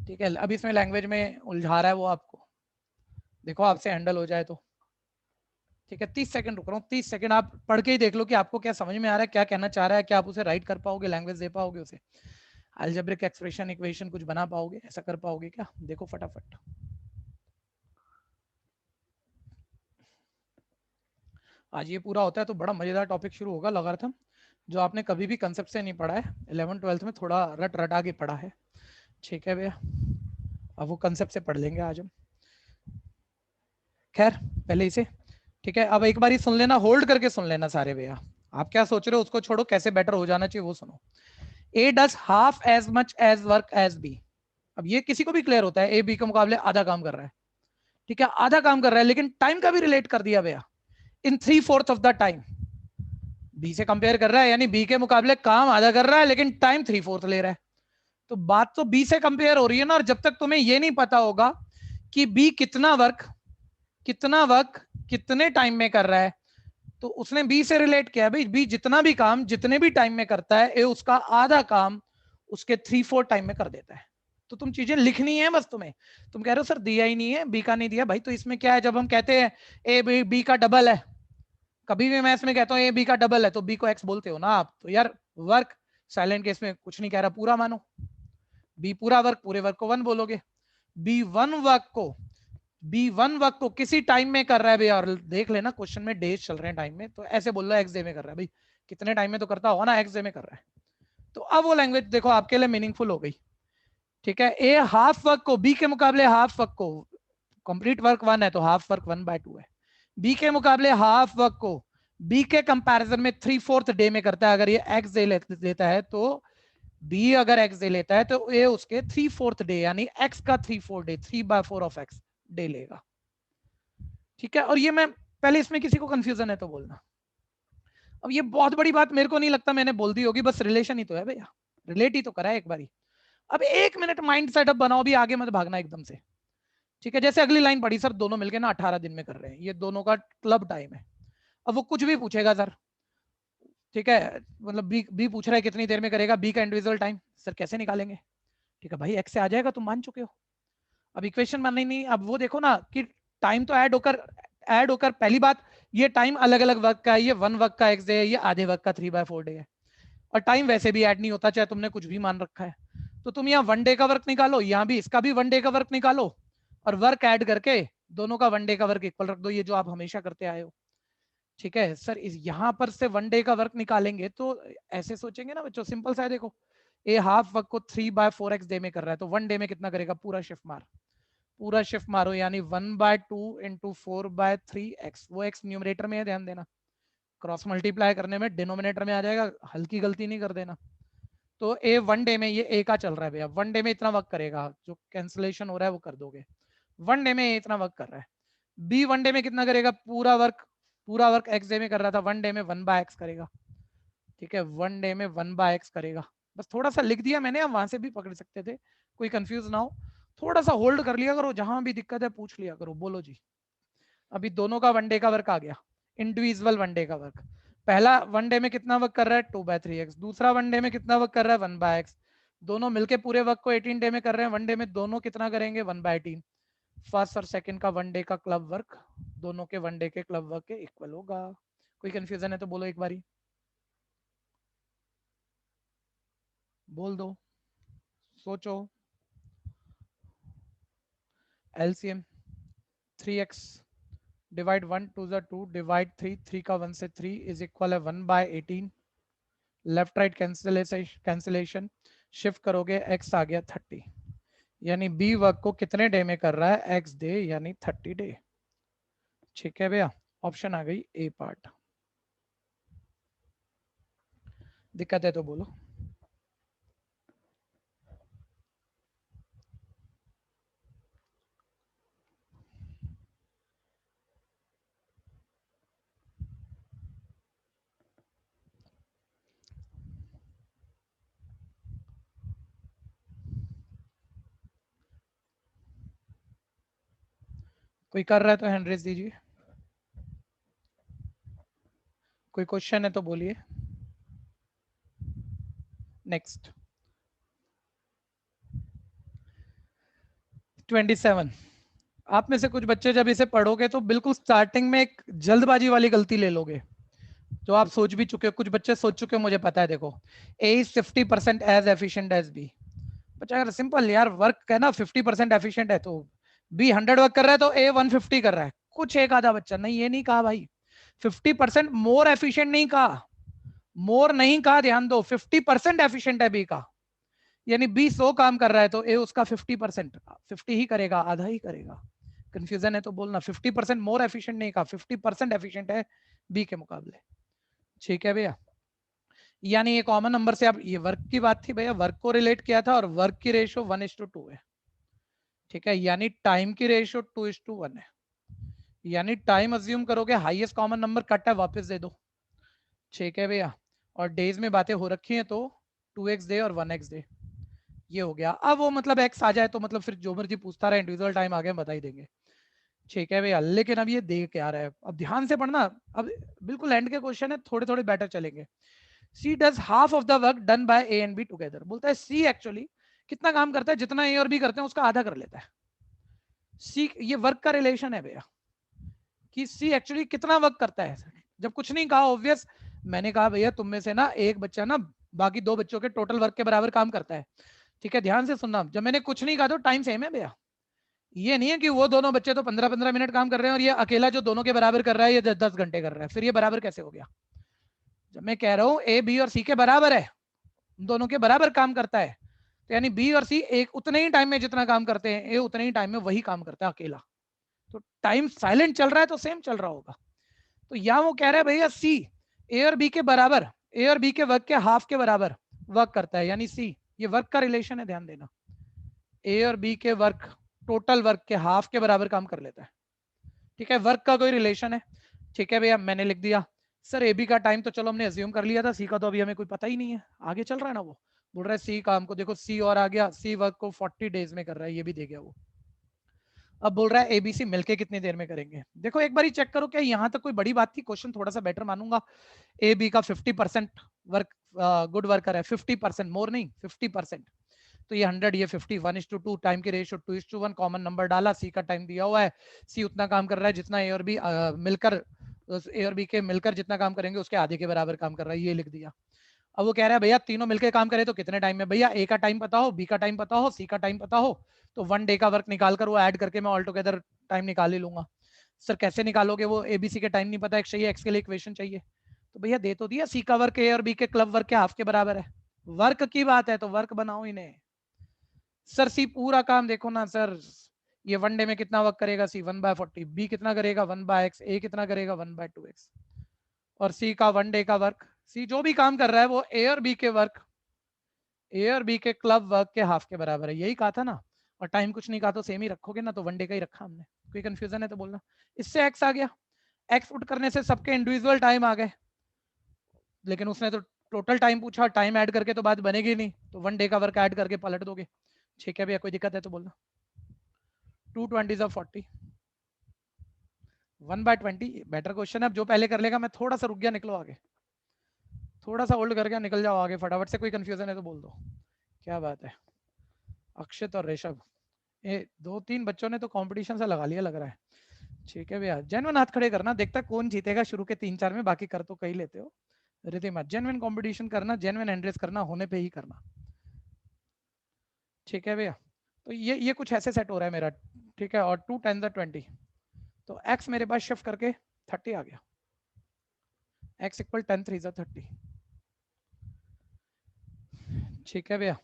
ठीक है, अब इसमें लैंग्वेज में उलझा रहा है वो आपको, देखो आपसे हैंडल हो जाए तो। ठीक है, 30 सेकंड रुक रहा हूँ, 30 सेकंड आप पढ़ के ही देख लो कि आपको क्या समझ में आ रहा है, क्या कहना चाह रहा है, क्या आप उसे राइट कर पाओगे, लैंग्वेज दे पाओगे उसे, अलजेब्रिक एक्सप्रेशन इक्वेशन कुछ बना पाओगे, ऐसा कर पाओगे क्या, देखो फटाफट। आज ये पूरा होता है तो बड़ा मजेदार टॉपिक शुरू होगा लॉगरिथम, जो आपने कभी भी कंसेप्ट से नहीं पढ़ा है, 11th-12th में थोड़ा रट रटा के पढ़ा है। ठीक है भैया, अब वो कंसेप्ट से पढ़ लेंगे आज हम, खैर पहले इसे। ठीक है, अब एक बार ही सुन लेना, होल्ड करके सुन लेना सारे भैया, आप क्या सोच रहे हो उसको छोड़ो, कैसे बेटर हो जाना चाहिए वो सुनो। A does half as much as work as B, अब ये किसी को भी क्लियर होता है, ए बी के मुकाबले आधा काम कर रहा है, ठीक है, आधा काम कर रहा है लेकिन टाइम का भी रिलेट कर दिया भैया, इन 3/4 ऑफ द टाइम। बी से कंपेयर कर रहा है, यानी बी के मुकाबले काम आधा कर रहा है लेकिन टाइम 3/4 ले रहा है। तो बात तो बी से कंपेयर हो रही है ना, और जब तक तुम्हें ये नहीं पता होगा कि बी कितना वर्क कितने टाइम में कर रहा है, तो उसने बी से रिलेट किया भाई, बी जितना भी काम जितने भी टाइम में करता है, ए उसका आधा काम उसके 3/4 टाइम में कर देता है। तो तुम चीजें लिखनी है बस तुम्हें। तुम कह रहे हो सर दिया ही नहीं है, बी का नहीं दिया भाई, तो इसमें क्या है, जब हम कहते हैं ए बी का डबल है, कभी भी मैं इसमें कहता हूँ ए बी का डबल है तो बी को एक्स बोलते हो ना आप, तो यार वर्क साइलेंट केस में कुछ नहीं कह रहा, पूरा मानो, बी पूरा वर्क, पूरे वर्क को 1 बोलोगे। बी वन वर्क को किसी टाइम में कर रहा है भैया, और देख लेना क्वेश्चन में डेज चल रहे हैं टाइम में, तो ऐसे बोल रहा है एक्स डे में कर रहा है भाई, कितने टाइम में तो करता होगा ना, एक्स डे में कर रहा है। तो अब वो लैंग्वेज देखो आपके लिए मीनिंगफुल हो गई। ठीक है, ए हाफ वर्क को बी के मुकाबले हाफ वर्क को, कंप्लीट वर्क 1 है तो हाफ वर्क 1/2 है, बी के मुकाबले हाफ वर्क को बी के कंपैरिजन में 3/4 डे में करता है। अगर ये एक्स डे लेता है तो बी अगर एक्स डे लेता है तो ये उसके 3/4 डे, यानी एक्स का 3/4 डे, 3/4 ऑफ एक्स डे लेगा। ठीक है, और ये मैं पहले इसमें किसी को कंफ्यूजन है तो बोलना। अब ये बहुत बड़ी बात मेरे को नहीं लगता मैंने बोल दी होगी, बस रिलेशन ही तो है भैया, रिलेट ही तो करा है एक बारी। अब 1 मिनट माइंड सेटअप बनाओ भी, आगे मत भागना एकदम से। ठीक है, जैसे अगली लाइन पढ़ी, सर दोनों मिलके ना 18 दिन में कर रहे हैं, ये दोनों का क्लब टाइम है। अब वो कुछ भी पूछेगा सर, ठीक है, मतलब बी पूछ रहा है कितनी देर में करेगा, बी का इंडिविजुअल टाइम, सर कैसे निकालेंगे। ठीक है भाई, एक्स से आ जाएगा, तुम मान चुके हो, अब इक्वेशन बननी नहीं। अब वो देखो ना कि टाइम तो ऐड होकर पहली बात, ये टाइम अलग अलग वर्क का है, ये 1 वर्क का एक्स डे है, ये आधे वर्क का 3/4 डे है, और टाइम वैसे भी ऐड नहीं होता चाहे तुमने कुछ भी मान रखा है। तो तुम यहाँ 1 डे का वर्क निकालो, यहाँ भी इसका भी 1 डे का वर्क निकालो, और वर्क ऐड करके दोनों का 1 डे का वर्क इक्वल रख दो, ये जो आप हमेशा करते आए हो। ठीक है सर, इस यहाँ पर से 1 डे का वर्क निकालेंगे तो ऐसे सोचेंगे ना बच्चों, सिंपल सा है, देखो ए हाफ वर्क को 3/4 एक्स डे में कर रहा है, तो 1 डे में कितना करेगा, पूरा शिफ्ट मारो, यानी 1/2 इंटू 4/3 एक्स, वो एक्स न्यूमरेटर में है, ध्यान देना, क्रॉस मल्टीप्लाई करने में डिनोमिनेटर में आ जाएगा, हल्की गलती नहीं कर देना। तो ए 1 डे में, ये ए का चल रहा है भैया, 1 डे में इतना वर्क करेगा, जो कैंसिलेशन हो रहा है वो कर दोगे, 1 डे में इतना वर्क कर रहा है। बी 1 डे में कितना करेगा, पूरा वर्क एक्स डे में कर रहा था, 1 डे में 1/x करेगा। ठीक है, 1 डे में 1/x करेगा, बस थोड़ा सा लिख दिया मैंने, आप वहां से भी पकड़ सकते थे, कोई कंफ्यूज ना हो, थोड़ा सा होल्ड कर लिया करो, जहां भी दिक्कत है पूछ लिया करो, बोलो जी। अभी दोनों का 1 डे का वर्क आ गया, इंडिविजुअल 1 डे का वर्क, पहला 1 डे में कितना वर्क कर रहा है, 2/3x, दूसरा 1 डे में कितना वर्क कर रहा है, 1/x, दोनों मिलके पूरे वर्क को 18 डे में कर रहे हैं, 1 डे में दोनों कितना करेंगे, 1/18। फर्स्ट और सेकंड का 1 डे का क्लब वर्क दोनों के 1 डे के क्लब वर्क के इक्वल होगा। कोई कंफ्यूजन है तो बोलो एक बारी, बोल दो, सोचो। एलसीएम 3x डिवाइड 1 2 2 डिवाइड 3, 3 का 1 से 3 इज इक्वल है 1/18, लेफ्ट राइट कैंसिलेशन, शिफ्ट करोगे x आ गया 30, यानी बी वर्क को कितने डे में कर रहा है, x डे, यानी 30 डे। ठीक है भैया, ऑप्शन आ गई ए पार्ट। दिक्कत है तो बोलो। कोई कर रहा है तो हैंड रेज दीजिए, कोई क्वेश्चन है तो बोलिए। नेक्स्ट 27, आप में से कुछ बच्चे जब इसे पढ़ोगे तो बिल्कुल स्टार्टिंग में एक जल्दबाजी वाली गलती ले लोगे, जो आप सोच भी चुके हो, कुछ बच्चे सोच चुके हो, मुझे पता है। देखो, A is 50% as efficient as B. बच्चा अगर सिंपल यार वर्क है ना 50% एफिशिएंट है, तो बी 100 वर्क कर रहा है तो ए 150 कर रहा है। कुछ एक आधा बच्चा, नहीं ये नहीं कहा भाई, 50% मोर एफिशिएंट नहीं कहा, मोर नहीं कहा, ध्यान दो, 50% एफिशिएंट है बी का, यानी बी 100 काम कर रहा है तो ए उसका 50% 50 ही करेगा, आधा ही करेगा। कंफ्यूजन है तो बोलना, 50% मोर एफिशिएंट नहीं कहा, 50% एफिशिएंट है बी के मुकाबले। ठीक है भैया, यानी ये कॉमन नंबर से, अब ये वर्क की बात थी भैया, वर्क को रिलेट किया था, और वर्क की रेशियो 1:2 है। ठीक है, यानी टाइम की रेशियो 2:1 है, यानी टाइम अज्यूम करोगे, हाईएस्ट कॉमन नंबर कट है, वापस दे दो। ठीक है भैया, और डेज में बातें हो रखी हैं तो 2x दे और 1x दे, ये हो गया। अब वो मतलब x आ जाए तो मतलब फिर जो मर्जी पूछता रहे, इंडिविजुअल टाइम आगे हम बता ही देंगे। ठीक है भैया, लेकिन अब ये दे क्या रहा है, अब ध्यान से पढ़ना, अब बिल्कुल एंड के क्वेश्चन है, थोड़े थोड़े बेटर चलेंगे। C does half of the work done by A and B together, बोलता है सी एक्चुअली कितना काम करता है, जितना ए और बी करते हैं उसका आधा कर लेता है। सी, ये वर्क का रिलेशन है भैया, कि सी एक्चुअली कितना वर्क करता है। जब कुछ नहीं कहा ऑब्वियस, मैंने कहा भैया तुम में से ना एक बच्चा ना बाकी दो बच्चों के टोटल वर्क के बराबर काम करता है। ठीक है, ध्यान से सुनना, जब मैंने कुछ नहीं कहा तो टाइम सेम है भैया, ये नहीं है कि वो दोनों बच्चे तो 15-15 मिनट काम कर रहे हैं और ये अकेला जो दोनों के बराबर कर रहा है ये 10 घंटे कर रहा है, फिर ये बराबर कैसे हो गया। जब मैं कह रहा हूं ए बी और सी के बराबर है, दोनों के बराबर काम करता है, तो यानी बी और सी एक उतने ही टाइम में जितना काम करते हैं, ए उतने ही टाइम में वही काम करता है अकेला। तो टाइम साइलेंट चल रहा है तो सेम चल रहा होगा। तो यहां वो कह रहा है भैया सी ए और बी के बराबर, ए और बी के वर्क के हाफ के बराबर वर्क करता है, यानी सी, ये वर्क का रिलेशन है, ध्यान देना, ए और बी के वर्क टोटल वर्क के हाफ के बराबर काम कर लेता है। ठीक है, वर्क का कोई रिलेशन है। ठीक है भैया, मैंने लिख दिया। सर ए बी का टाइम तो चलो हमने अज्यूम कर लिया था, सी का तो अभी हमें कोई पता ही नहीं है, आगे चल रहा है ना, वो बोल रहा है सी काम को देखो, सी और आ गया, सी वर्क को 40 डेज में कर रहा है, ये भी दे गया वो। अब बोल रहा है एबीसी मिलके कितनी देर में करेंगे। देखो एक बार चेक करो, क्या यहाँ तक कोई बड़ी बात थी, क्वेश्चन थोड़ा सा बेटर मानूंगा। ए बी का 50% वर्क गुड वर्कर है, 50%, मोर नहीं 50%, तो ये 100, ये 50, 1:2, टाइम की रेशियो 2:1, कॉमन नंबर डाला, सी का टाइम दिया हुआ है, सी उतना काम कर रहा है जितना ए और बी मिलकर, ए और बी के मिलकर जितना काम करेंगे उसके आधे के बराबर काम कर रहा है, ये लिख दिया। अब वो कह रहा है भैया तीनों मिलकर काम करे तो कितने टाइम में, भैया ए का टाइम पता हो, बी का टाइम पता हो, सी का टाइम पता हो, तो 1 डे का वर्क निकाल कर वो ऐड करके मैं ऑल टुगेदर टाइम निकाल ही लूंगा। सर कैसे निकालोगे, वो एबीसी के टाइम नहीं पता, एक चाहिए, एक्स के लिए इक्वेशन चाहिए। तो भैया दे तो दिया, सी का वर्क ए और बी के क्लब वर्क के हाफ के बराबर है, वर्क की बात है तो वर्क बनाओ इन्हें। सर सी पूरा काम देखो ना सर, ये 1 डे में कितना वर्क करेगा, सी 1/40, बी कितना करेगा 1/x, ए कितना करेगा 1/2x, और सी का 1 डे का वर्क, सी जो भी काम कर रहा है वो ए और बी के वर्क, ए और बी के क्लब वर्क के हाफ के बराबर है, यही कहा था ना। और टाइम कुछ नहीं कहा तो सेम ही रखोगे ना, तो 1 डे का ही रखा हमने, कोई कंफ्यूजन है तो बोलना। इससे एक्स आ गया, एक्स पुट करने से सबके इंडिविजुअल टाइम आ गए, लेकिन उसने तो टोटल टाइम पूछा, टाइम ऐड करके तो बात बनेगी नहीं, तो 1 डे का वर्क ऐड करके पलट दोगे। ठीक है भैया, कोई दिक्कत है तो बोलना। 2 20 40, 1/20 बेटर क्वेश्चन है। अब जो पहले कर लेगा, मैं थोड़ा सा रुक गया, निकलो आगे, थोड़ा सा होल्ड करके निकल जाओ आगे फटाफट से, कोई कंफ्यूजन है तो बोल दो। क्या बात है, अक्षित और ऋषभ, ये 2-3 बच्चों ने तो कंपटीशन से लगा लिया लग रहा है। ठीक है भैया, जेन्युइन हाथ खड़े करना, देखता कौन जीतेगा शुरू के 3-4 में, बाकी कर तो कई लेते हो, रिधिमा जेन्युइन कंपटीशन करना, जेन्युइन एंड्रेस करना, होने पे ही करना। ठीक है भैया, तो ये कुछ ऐसे सेट हो रहा है मेरा। ठीक है, और 2 10 20, तो x मेरे पास शिफ्ट करके 30 आ गया, x इक्वल 10 3 30। ठीक है भैया,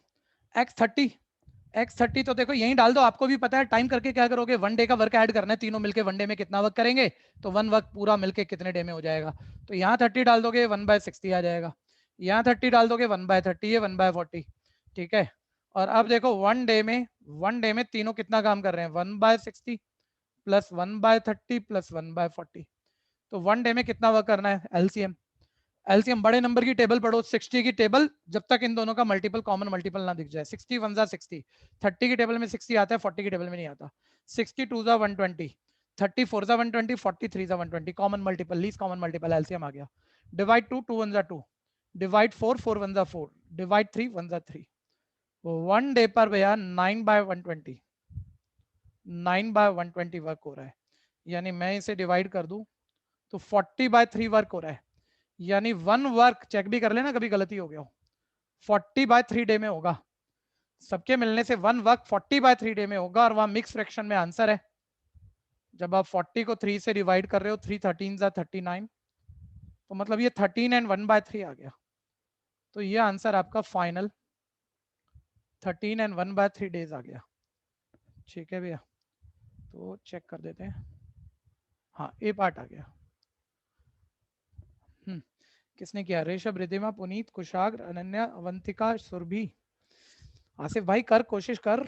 x30 तो देखो यहीं डाल दो, आपको भी पता है टाइम करके क्या करोगे, 1 डे का वर्क ऐड करना है, तीनों मिलके 1 डे में कितना वर्क करेंगे, तो 1 वर्क पूरा मिलके कितने डे में हो जाएगा। तो यहाँ 30 डाल दोगे 1/60 आ जाएगा, यहाँ 30 डाल दोगे 1/30, ये 1/40। ठीक है, और अब देखो 1 डे में तीनों कितना काम कर रहे हैं, 1/60 प्लस 1/30 प्लस 1/40, तो 1 डे में कितना वर्क करना है, एलसीएम। एलसीएम बड़े नंबर की टेबल पढ़ो, 60 की टेबल, जब तक इन दोनों का मल्टीपल कॉमन मल्टीपल ना दिख जाए। 60 1 60, 30 की टेबल में 60 आता है, 40 की टेबल में नहीं आता। 62 120, 34 120, 43 120, common multiple, least common multiple, LCM आ गया। Divide 2 2 1 2, divide 4 4 1 4, divide 3 1 3। 1 डे पर भैया 9/120, 9/120 वर्क हो रहा है, यानी मैं इसे डिवाइड कर दूं तो 40/3 वर्क हो रहा है, यानी 1 वर्क, चेक भी कर लेना कभी गलती हो गया हो, 40/3 डे में होगा। सबके मिलने से 1 वर्क 40/3 डे में होगा, और वहां मिक्स फ्रैक्शन में आंसर है। जब आप 40 को 3 से डिवाइड कर रहे हो, 3 13 39, तो मतलब ये 13 एंड 1/3 आ गया, तो ये आंसर आपका फाइनल 13 एंड 1/3 डेज आ गया। ठीक है भैया, तो चेक कर देते हैं, हाँ ए पार्ट आ गया। किसने किया, ऋषभ, रिधिमा, पुनीत, कुशाग्र, अनन्या, अवंतिका, सुरभि, आसिफ भाई कर, कोशिश कर,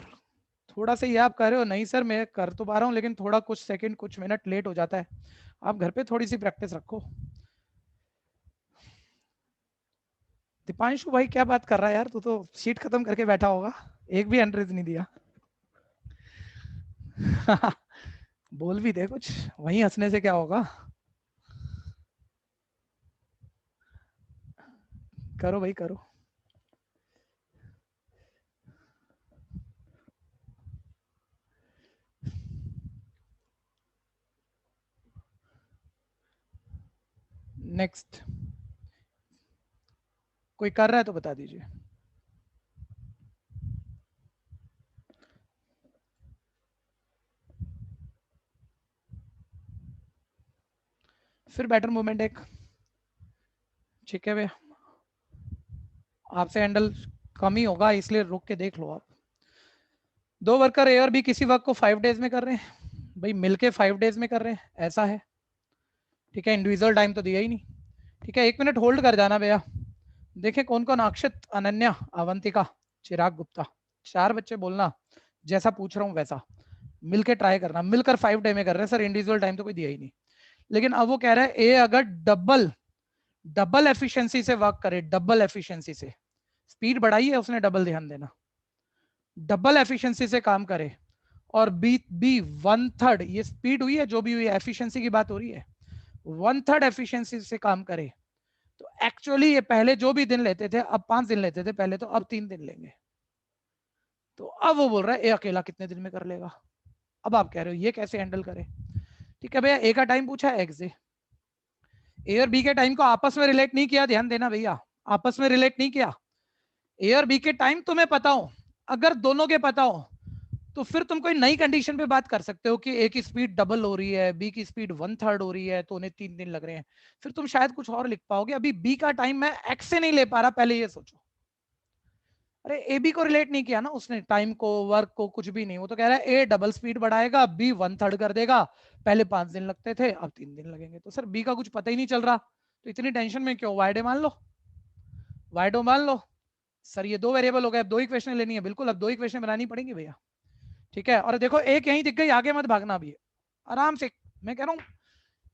थोड़ा सा ये आप कह रहे हो, नहीं सर मैं कर तो पा रहा हूँ लेकिन थोड़ा कुछ सेकंड कुछ मिनट लेट हो जाता है। आप घर पे थोड़ी सी प्रैक्टिस रखो। दीपांशु भाई क्या बात कर रहा है यार, तू तो शीट खत्म करके बैठा होगा, एक भी एंट्रीज नहीं दिया। बोल भी दे कुछ, वहीं हंसने से क्या होगा। करो भाई करो। नेक्स्ट कोई कर रहा है तो बता दीजिए। फिर बैटर मूवमेंट एक, ठीक है भैया, आपसे हैंडल कम ही होगा इसलिए रुक के देख लो आप। दो वर्कर ए और बी किसी वर्क को 5 डेज में कर रहे हैं भाई, मिलके 5 डेज में कर रहे हैं ऐसा है, ठीक है। इंडिविजुअल टाइम तो दिया ही नहीं, ठीक है। 1 मिनट होल्ड कर जाना भैया। देखें कौन कौन, अक्षित, अनन्या, अवंतिका, चिराग गुप्ता, 4 बच्चे बोलना जैसा पूछ रहा हूँ वैसा, मिलके ट्राई करना। मिलकर 5 डे में कर रहे हैं सर, इंडिविजुअल टाइम तो कोई दिया ही नहीं। लेकिन अब वो कह रहा है ए अगर डबल एफिशिएंसी से वर्क करे, डबल एफिशिएंसी से, स्पीड बढ़ाई है उसने, डबल ध्यान देना, डबल एफिशिएंसी से काम करे, और बी 1/3, ये स्पीड हुई है जो भी हुई है, एफिशिएंसी की बात हो रही है, 1/3 एफिशिएंसी से काम करे, तो एक्चुअली ये पहले जो भी दिन लेते थे अब 5 दिन लेते थे पहले, तो अब 3 दिन लेंगे। तो अब वो बोल रहा है ए अकेला कितने दिन में कर लेगा। अब आप कह रहे हो ये कैसे हैंडल करे, ठीक है भैया। ए का टाइम पूछा है, एक्स से ए और बी के टाइम को आपस में रिलेट नहीं किया, ध्यान देना भैया, आपस में रिलेट नहीं किया। ए और बी के टाइम तुम्हें पता हो, अगर दोनों के पता हो तो फिर तुम कोई नई कंडीशन पे बात कर सकते हो कि ए की स्पीड डबल हो रही है, बी की स्पीड 1/3 हो रही है, तो उन्हें 3 दिन लग रहे हैं, फिर तुम शायद कुछ और लिख पाओगे। अभी बी का टाइम मैं एक्स से नहीं ले पा रहा, पहले ये सोचो। अरे ए बी को रिलेट नहीं किया ना उसने, टाइम को, वर्क को, कुछ भी नहीं। वो तो कह रहा है ए डबल स्पीड बढ़ाएगा, बी 1/3 कर देगा, पहले 5 दिन लगते थे अब 3 दिन लगेंगे। तो सर बी का कुछ पता ही नहीं चल रहा, तो इतनी टेंशन में क्यों, वाइडे मान लो, वाइडो मान लो। सर ये 2 वेरिएबल हो गए, अब 2 इक्वेशन लेनी है, बिल्कुल अब 2 इक्वेशन बनानी पड़ेंगी भैया, ठीक है। और देखो एक यहीं दिख गई, आगे मत भागना भी, आराम से। मैं कह रहा हूँ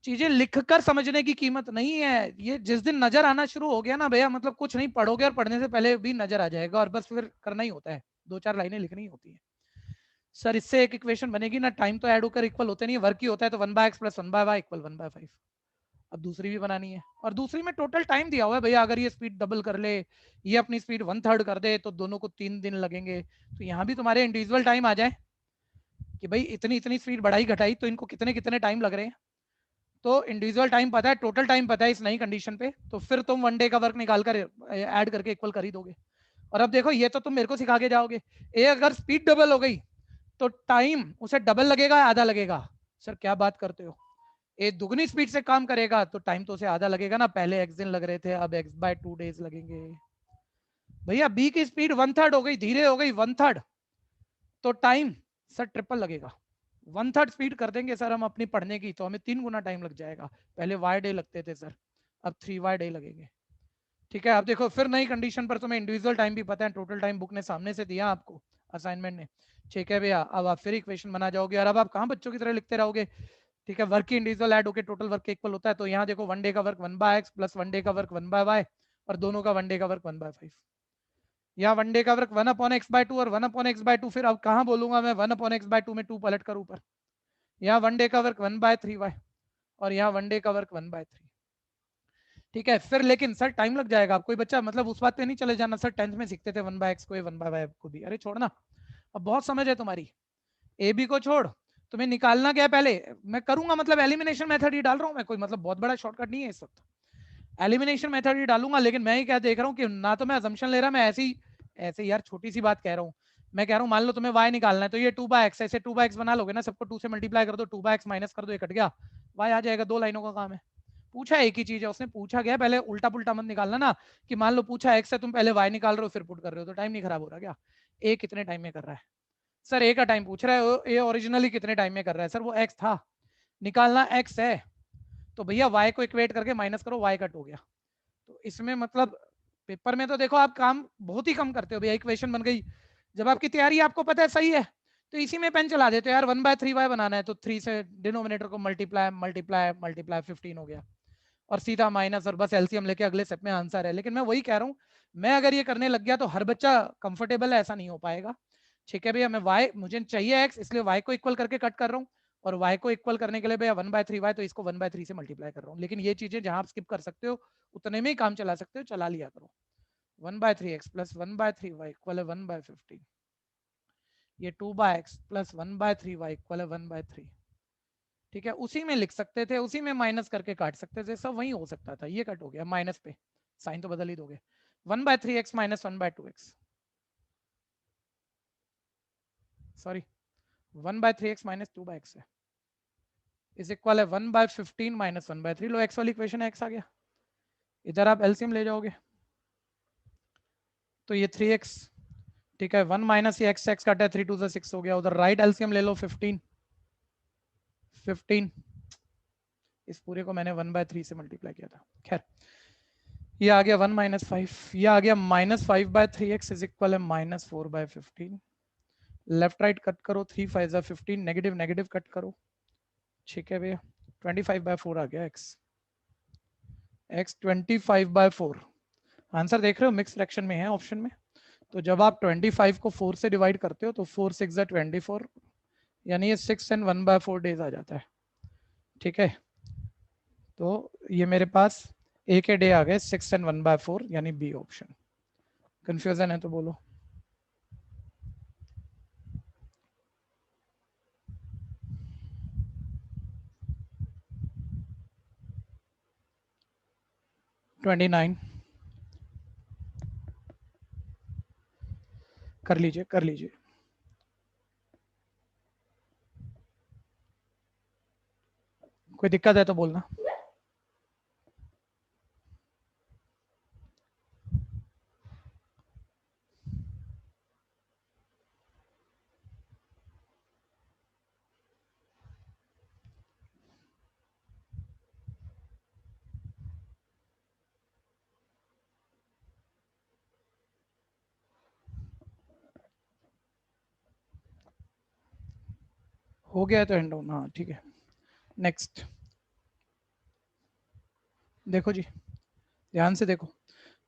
चीजें लिखकर समझने की कीमत नहीं है, ये जिस दिन नजर आना शुरू हो गया ना भैया, मतलब कुछ नहीं पढ़ोगे और पढ़ने से पहले भी नजर आ जाएगा, और बस फिर करना ही होता है, 2-4 लाइनें लिखनी होती है। सर इससे एक इक्वेशन बनेगी ना, टाइम तो ऐड होकर इक्वल होते नहीं, वर्क ही होता है, तो 1/x + 1/y = 1/5। अब दूसरी भी बनानी है, और दूसरी में टोटल टाइम दिया हुआ है भैया, अगर ये स्पीड डबल कर ले, ये अपनी स्पीड 1/3 कर दे, तो दोनों को 3 दिन लगेंगे। तो यहाँ भी तुम्हारे इंडिविजुअल टाइम आ जाए कि भाई इतनी इतनी स्पीड बढ़ाई घटाई तो इनको कितने कितने टाइम लग रहे हैं, तो इंडिविजुअल टाइम पता है, टोटल टाइम पता है इस नई कंडीशन पे, तो फिर तुम 1 डे का वर्क निकाल कर ऐड करके इक्वल कर ही दोगे। और अब देखो ये तो तुम मेरे को सिखा के जाओगे, ए अगर स्पीड डबल हो गई तो टाइम उसे डबल लगेगा, आधा लगेगा। सर क्या बात करते हो, ए दुगनी स्पीड से काम करेगा तो टाइम तो उसे आधा लगेगा ना, पहले x दिन लग रहे थे अब x/2 डेज लगेंगे। भैया बी की स्पीड 1/3 हो गई, धीरे हो गई 1/3, तो टाइम सर ट्रिपल लगेगा। 1/3 स्पीड कर देंगे सर हम अपनी पढ़ने की, तो हमें 3 गुना टाइम लग जाएगा। पहले वाई डे लगते थे सर, अब 3y डे लगेंगे, ठीक है। अब देखो फिर नई कंडीशन पर तुम्हें इंडिविजुअल टाइम भी पता है, टोटल टाइम बुक ने सामने से दिया आपको, असाइनमेंट ने, ठीक है भैया। अब आप फिर इक्वेशन बना जाओगे, और अब आप कहाँ बच्चों की तरह लिखते रहोगे, ठीक है। वर्क की इंडिविजुअल ऐड होकर टोटल वर्क इक्वल होता है, तो यहाँ देखो 1 डे का वर्क 1/x + 1 डे का वर्क 1/y, और दोनों का 1 डे का वर्क 1/5। यहाँ 1 डे का वर्क 1/x/2 और 1/x/2, फिर अब कहाँ बोलूंगा मैं 1/x/2 में 2 पलट कर ऊपर। यहाँ 1 डे का वर्क 1/3y, और यहाँ 1 डे का वर्क 1/3, ठीक है। फिर लेकिन सर टाइम लग जाएगा, आप कोई बच्चा मतलब उस बात पे नहीं चले जाना, सर 10th में सीखते थे 1/x को 1/y को भी, अरे छोड़ना, अब बहुत समझ है तुम्हारी। ए बी को छोड़, तुम्हें निकालना क्या है पहले, मैं करूंगा मतलब एलिमिनेशन मेथड ही डाल रहा हूँ मैं, कोई मतलब बहुत बड़ा शॉर्टकट नहीं है इस वक्त, एलिमिनेशन मेथड ही डालूंगा। लेकिन मैं ही क्या देख रहा हूँ कि ना तो मैं अजम्पशन ले रहा, मैं ऐसे यार छोटी सी बात कह रहा हूँ। मैं कह रहा हूँ मान लो तुम्हें y निकालना है, तो ये 2/x, ऐसे 2/x बना लोगे ना, सबको 2 से मल्टीप्लाई कर दो, 2/x माइनस कर दो, ये कट गया, y आ जाएगा। 2 लाइनों का काम है, पूछा एक ही चीज है, उसने पूछा गया, पहले उल्टा पुल्टा मत निकालना ना, कि मान लो पूछा x है, तुम पहले y निकाल रहे हो फिर पुट कर रहे हो, तो टाइम नहीं खराब हो रहा क्या। ए कितने टाइम में कर रहा है सर, ए का टाइम पूछ रहा है, ए ओरिजिनली कितने टाइम में कर रहा है सर, वो x था, निकालना x है, तो भैया y को इक्वेट करके माइनस करो, y कट हो गया। तो इसमें मतलब पेपर में तो देखो आप काम बहुत ही कम करते हो भैया, इक्वेशन बन गई, जब आपकी तैयारी आपको पता है सही है, तो इसी में पेन चला देते हो यार, 1/3y बनाना है तो 3 से डिनोमिनेटर को मल्टीप्लाई मल्टीप्लाई मल्टीप्लाई 15 हो गया, और सीधा माइनस, और बस एलसीएम लेके अगले स्टेप में आंसर है। लेकिन मैं वही कह रहा हूँ, मैं अगर ये करने लग गया तो हर बच्चा कंफर्टेबल है, ऐसा नहीं हो पाएगा। ठीक है भैया, मैं y मुझे चाहिए x, इसलिए y को इक्वल करके कट कर रहा हूँ, और y को इक्वल करने के लिए भैया 1/3y, तो इसको 1/3 से मल्टीप्लाई कर रहा हूँ। लेकिन ये चीजें जहां आप स्किप कर सकते हो उतने में ही काम चला सकते हो, चला लिया करो। 1/3x प्लस 1/3y इक्वल है 1/15, ये 2/x प्लस 1/3y इक्वल है 1/3। ठीक है, उसी में लिख सकते थे, उसी में माइनस करके काट सकते थे, सब वही हो सकता था। ये कट हो गया माइनस पे, साइन तो बदल ही दोगे। 1/3x minus 1/2x, sorry 1/3x minus 2/x है, इज इक्वल है 1/15 माइनस 1/3। लो x वाली इक्वेशन है, x आ गया, इधर आप एलसीएम ले जाओगे तो ये 3x, ठीक है, 1 माइनस ये x कटा है, 3 2 से 6 हो गया, उधर राइट एलसीएम ले लो 15 15, इस पूरे को मैंने 1/3 से मल्टीप्लाई किया था। खैर, ये आ गया 1 माइनस 5, ये आ गया माइनस 5/3x इज इक्वल है माइनस 4/15। लेफ्ट राइट कट करो, 3 5 जा 15, नेगेटिव नेगेटिव कट करो। ठीक है भैया, 25/4 आ गया x, x 25/4। आंसर देख रहे हो, मिक्स फ्रैक्शन में है ऑप्शन में। तो जब आप 25 को 4 से डिवाइड करते हो तो 4 6 जा 24, यानी ये 6 and 1/4 डेज आ जाता है। ठीक है, तो ये मेरे पास ए के डे आ गए 6 and 1/4, यानी बी ऑप्शन। कंफ्यूजन है तो बोलो। ट्वेंटी नाइन, कर लीजिए कर लीजिए। कोई दिक्कत है तो बोलना। हो गया है तो एंड डाउन, हाँ ठीक है। नेक्स्ट देखो जी, ध्यान से देखो।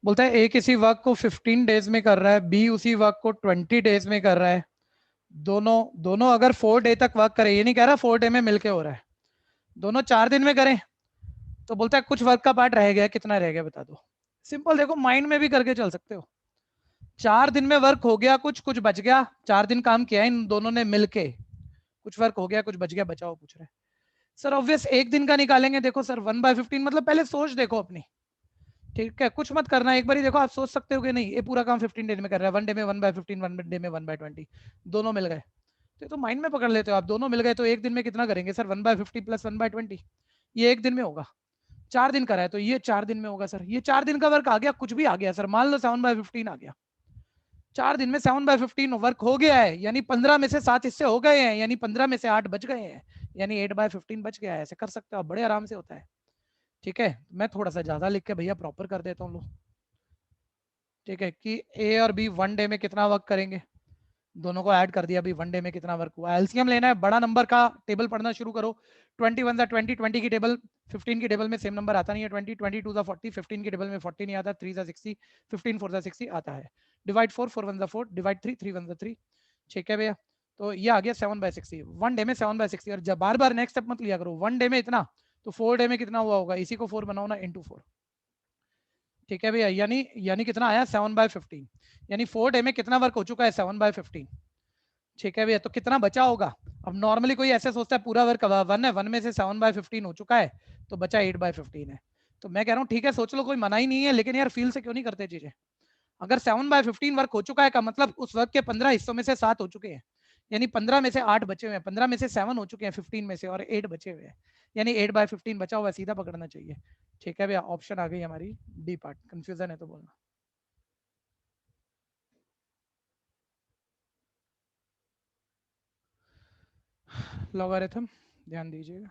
बोलता है ए किसी वर्क को 15 डेज में कर रहा है, बी उसी वर्क को 20 डेज में कर रहा है। दोनों दोनों अगर 4 डे तक वर्क करे, ये नहीं कह रहा 4 डे में मिलके हो रहा है, दोनों 4 दिन में करें, तो बोलता है कुछ वर्क का पार्ट रह गया, कितना रह गया बता दो। सिंपल, देखो माइंड में भी करके चल सकते हो। 4 दिन में वर्क हो गया, कुछ कुछ बच गया, 4 दिन काम किया इन दोनों ने मिलके, कुछ वर्क हो गया कुछ बच गया, बचाओ पूछ रहे। सर ऑब्वियस एक दिन का निकालेंगे। देखो सर 1/15 मतलब, पहले सोच देखो अपनी। ठीक है, कुछ मत करना, एक बार ही देखो, आप सोच सकते हो कि नहीं ये पूरा काम 15 डे में कर रहा है, 1 डे में 1/15, 1 डे में 1/20, दोनों मिल गए तो माइंड में पकड़ लेते हो आप। दोनों मिल गए तो एक दिन में कितना करेंगे सर, 1/50 प्लस 1/20, ये एक दिन में होगा। 4 दिन करा है तो ये 4 दिन में होगा सर। ये 4 दिन का वर्क आ गया, कुछ भी आ गया सर, मान लो 7/15 आ गया। 4 दिन में 7/15 वर्क हो गया है, यानी 15 में से 7 हिस्से हो गए हैं, यानी 15 में से 8 बच गए हैं, यानी 8/15 बच गया है। ऐसे कर सकते हो आप, बड़े आराम से होता है। ठीक है, मैं थोड़ा सा ज्यादा लिख के भैया प्रॉपर कर देता हूँ लो। ठीक है, कि ए और बी 1 डे में कितना वर्क करेंगे, दोनों को ऐड कर दिया, अभी 1 डे में कितना वर्क हुआ। एलसीएम लेना है, बड़ा नंबर का टेबल पढ़ना शुरू करो। 21 जा 20, 20 की टेबल 15 की टेबल में सेम नंबर आता नहीं है। 20 22 जा 40, 15 की टेबल में 40 नहीं आता। 3 जा 60, 15 4 जा 60 आता है। डिवाइड 4, 4 1 जा 4, डिवाइड 3, 3 1 जा 3। ठीक है भैया, तो ये आ गया 7/60, 1 डे में 7/60। और जब बार बार नेक्स्ट स्टेप मत लिया करो, 1 डे में इतना तो 4 डे में कितना हुआ होगा, इसी को 4 बनाओ ना, इंटू 4। ठीक है भैया, यानी यानी कितना आया 7/15, यानी 4 डे में कितना वर्क हो चुका है 7/15। ठीक है भैया, तो कितना बचा होगा। अब नॉर्मली कोई ऐसे सोचता है पूरा वर्क 1 है, 1 में से 7/15 हो चुका है तो बचा 8/15 है। तो मैं कह रहा हूँ ठीक है सोच लो, कोई मना ही नहीं है, लेकिन यार फील से क्यों नहीं करते चीजें। अगर 7/15 वर्क हो चुका है का मतलब उस वर्क के 15 हिस्सों में से 7 हो चुके हैं, यानी 15 में से 8 बचे हुए हैं, 15 में से 7 हो चुके हैं 15 में से, और 8 बचे हुए हैं, यानी 8/15 बचा हुआ, सीधा पकड़ना चाहिए। ठीक है भैया, ऑप्शन आ गई हमारी डी पार्ट। कंफ्यूजन है तो बोलना। लॉगरिथम ध्यान दीजिएगा।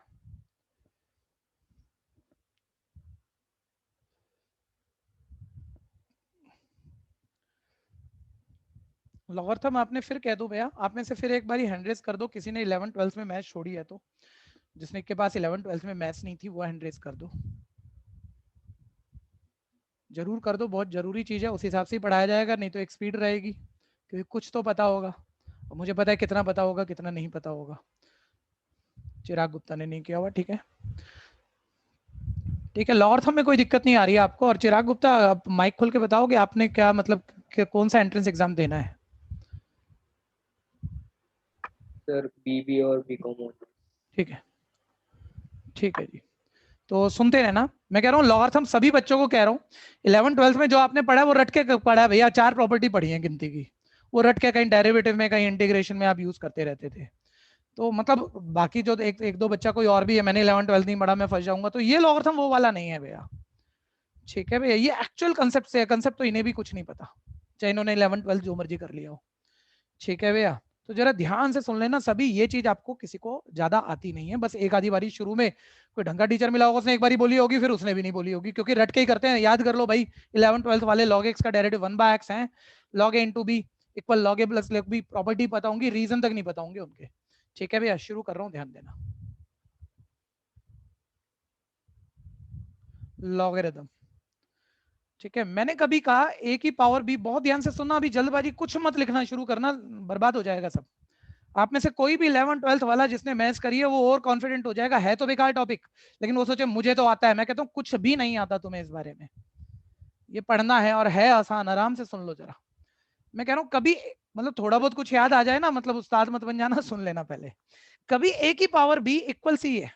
लॉगरिथम आपने फिर कह दो भैया, आप में से फिर एक बारी हैंड रेज कर दो, किसी ने 11 12 में मैथ्स छोड़ी है तो, जिसने के पास 11 12 में मैथ्स नहीं थी वो हैंड रेज कर दो, जरूर कर दो, बहुत जरूरी चीज है, उस हिसाब से ही पढ़ाया जाएगा, नहीं तो एक स्पीड रहेगी, क्योंकि कुछ तो पता होगा और मुझे पता है कितना पता होगा कितना नहीं पता होगा। चिराग गुप्ता ने नहीं किया हुआ, ठीक है ठीक है। लॉगरिथम में कोई दिक्कत नहीं आ रही है आपको। और चिराग गुप्ता, आप माइक खोल के बताओगे आपने क्या मतलब कौन सा एंट्रेंस एग्जाम देना है? सर बीबी और बीकॉम। ठीक है जी। तो सुनते रहना, मैं कह रहा हूँ लॉगरिथम सभी बच्चों को कह रहा हूँ, 11 12 में जो आपने पढ़ा है वो रट के पढ़ा है भैया, 4 प्रॉपर्टी पढ़ी है गिनती की, वो रट के कहीं डेरिवेटिव में कहीं इंटीग्रेशन में आप यूज करते रहते थे। तो मतलब बाकी जो एक दो बच्चा कोई और भी है, मैंने 11 12 नहीं पढ़ा मैं फंस जाऊंगा, तो ये लॉगरिथम वो वाला नहीं है भैया, ठीक है भैया। ये एक्चुअल कंसेप्ट से है, कंसेप्ट तो इन्हें भी कुछ नहीं पता, चाहे इन्होंने 11 12 जो मर्जी कर लिया हो, ठीक है भैया। तो जरा ध्यान से सुन लेना सभी, ये चीज आपको किसी को ज्यादा आती नहीं है, बस एक आधी बारी शुरू में कोई ढंगा टीचर मिला होगा उसने एक बारी बोली होगी, फिर उसने भी नहीं बोली होगी, क्योंकि रट के ही करते हैं। याद कर लो भाई, 11 12 वाले log x का डेरिवेटिव 1/x है, log a into B equal log a plus log b, property पता होंगी, रीजन तक नहीं पता होंगे उनके, ठीक है भैया। शुरू कर रहा हूँ, ध्यान देना। लॉगरिथम, ठीक है। मैंने कभी कहा a की पावर b, बहुत ध्यान से सुनना, अभी जल्दबाजी कुछ मत लिखना शुरू करना, बर्बाद हो जाएगा सब। आप में से कोई भी 11 12 वाला जिसने मैथ्स करी है वो और कॉन्फिडेंट हो जाएगा, है तो बेकार टॉपिक, लेकिन वो सोचे मुझे तो आता है। मैं कहता हूँ कुछ भी नहीं आता तुम्हें इस बारे में, ये पढ़ना है और है आसान, आराम से सुन लो जरा। मैं कह रहा हूँ कभी मतलब थोड़ा बहुत कुछ याद आ जाए ना, मतलब उस्ताद मत बन जाना, सुन लेना पहले। कभी a की पावर b इक्वल c है,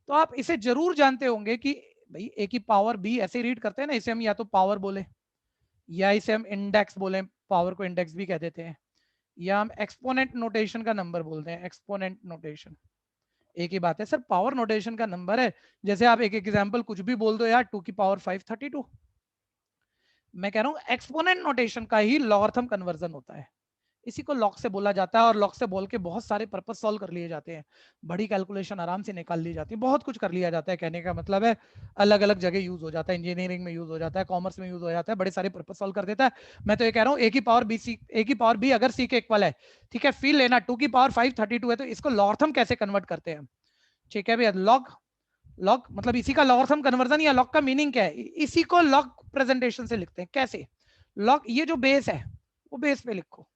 तो आप इसे जरूर जानते होंगे कि भाई a की पावर b ऐसे रीड करते हैं ना, इसे हम या तो पावर बोले या इसे हम इंडेक्स बोले, पावर को इंडेक्स भी कह देते हैं, या हम एक्सपोनेंट नोटेशन का नंबर बोलते हैं, एक्सपोनेंट नोटेशन। एक ही बात है सर, पावर नोटेशन का नंबर है। जैसे आप एक एग्जांपल कुछ भी बोल दो यार, 2 की पावर 5 32, मैं कह रहा हूँ एक्सपोनेंट नोटेशन का ही लॉगरिथम कन्वर्जन होता है, इसी को लॉग से बोला जाता है। और लॉग से बोल के बहुत सारे पर्पस सॉल्व कर लिए जाते हैं, बड़ी कैलकुलेशन आराम से निकाल ली जाती है, बहुत कुछ कर लिया जाता है, कहने का मतलब है अलग अलग जगह यूज हो जाता है, इंजीनियरिंग में यूज हो जाता है, कॉमर्स में यूज हो जाता है, बड़े सारे पर्पस सॉल्व कर देता है। मैं तो ये कह रहा हूँ ए की पावर बी सी, ए की पावर बी अगर सी के इक्वल है, ठीक है, फील लेना 2 की पावर 5 32 है, तो इसको लॉगरिथम कैसे कन्वर्ट करते हैं, ठीक है भैया। लॉग, लॉग मतलब इसी का लॉगरिथम कन्वर्जन, या लॉग का मीनिंग क्या है, इसी को लॉग प्रेजेंटेशन से लिखते हैं। कैसे? लॉग, ये जो बेस है वो बेस पे लिखो,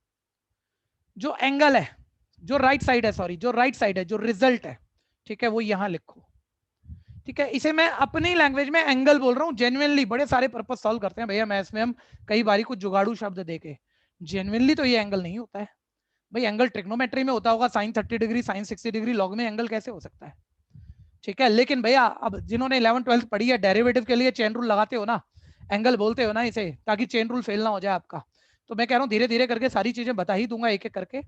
जो एंगल है, जो राइट साइड है, सॉरी जो राइट साइड है, जो रिजल्ट है, ठीक है, वो यहां लिखो, ठीक है। इसे मैं अपनी लैंग्वेज में एंगल बोल रहा हूँ, जेन्युइनली बड़े सारे पर्पस सॉल्व करते हैं भैया मैथ्स में हम, कई बारी कुछ जुगाड़ू शब्द देके, जेन्युइनली तो ये एंगल नहीं होता है भाई। एंगल ट्रिग्नोमेट्री में होता होगा, sine 30 degree, sine 60 degree, log में एंगल कैसे हो सकता है, ठीक है। लेकिन भैया अब जिन्होंने 11 12 पढ़ी है, डेरिवेटिव के लिए चेन रूल लगाते हो ना, एंगल बोलते हो ना इसे, ताकि चेन रूल फेल ना हो जाए आपका। तो मैं कह रहा हूँ धीरे धीरे करके सारी चीजें बता ही दूंगा एक एक करके,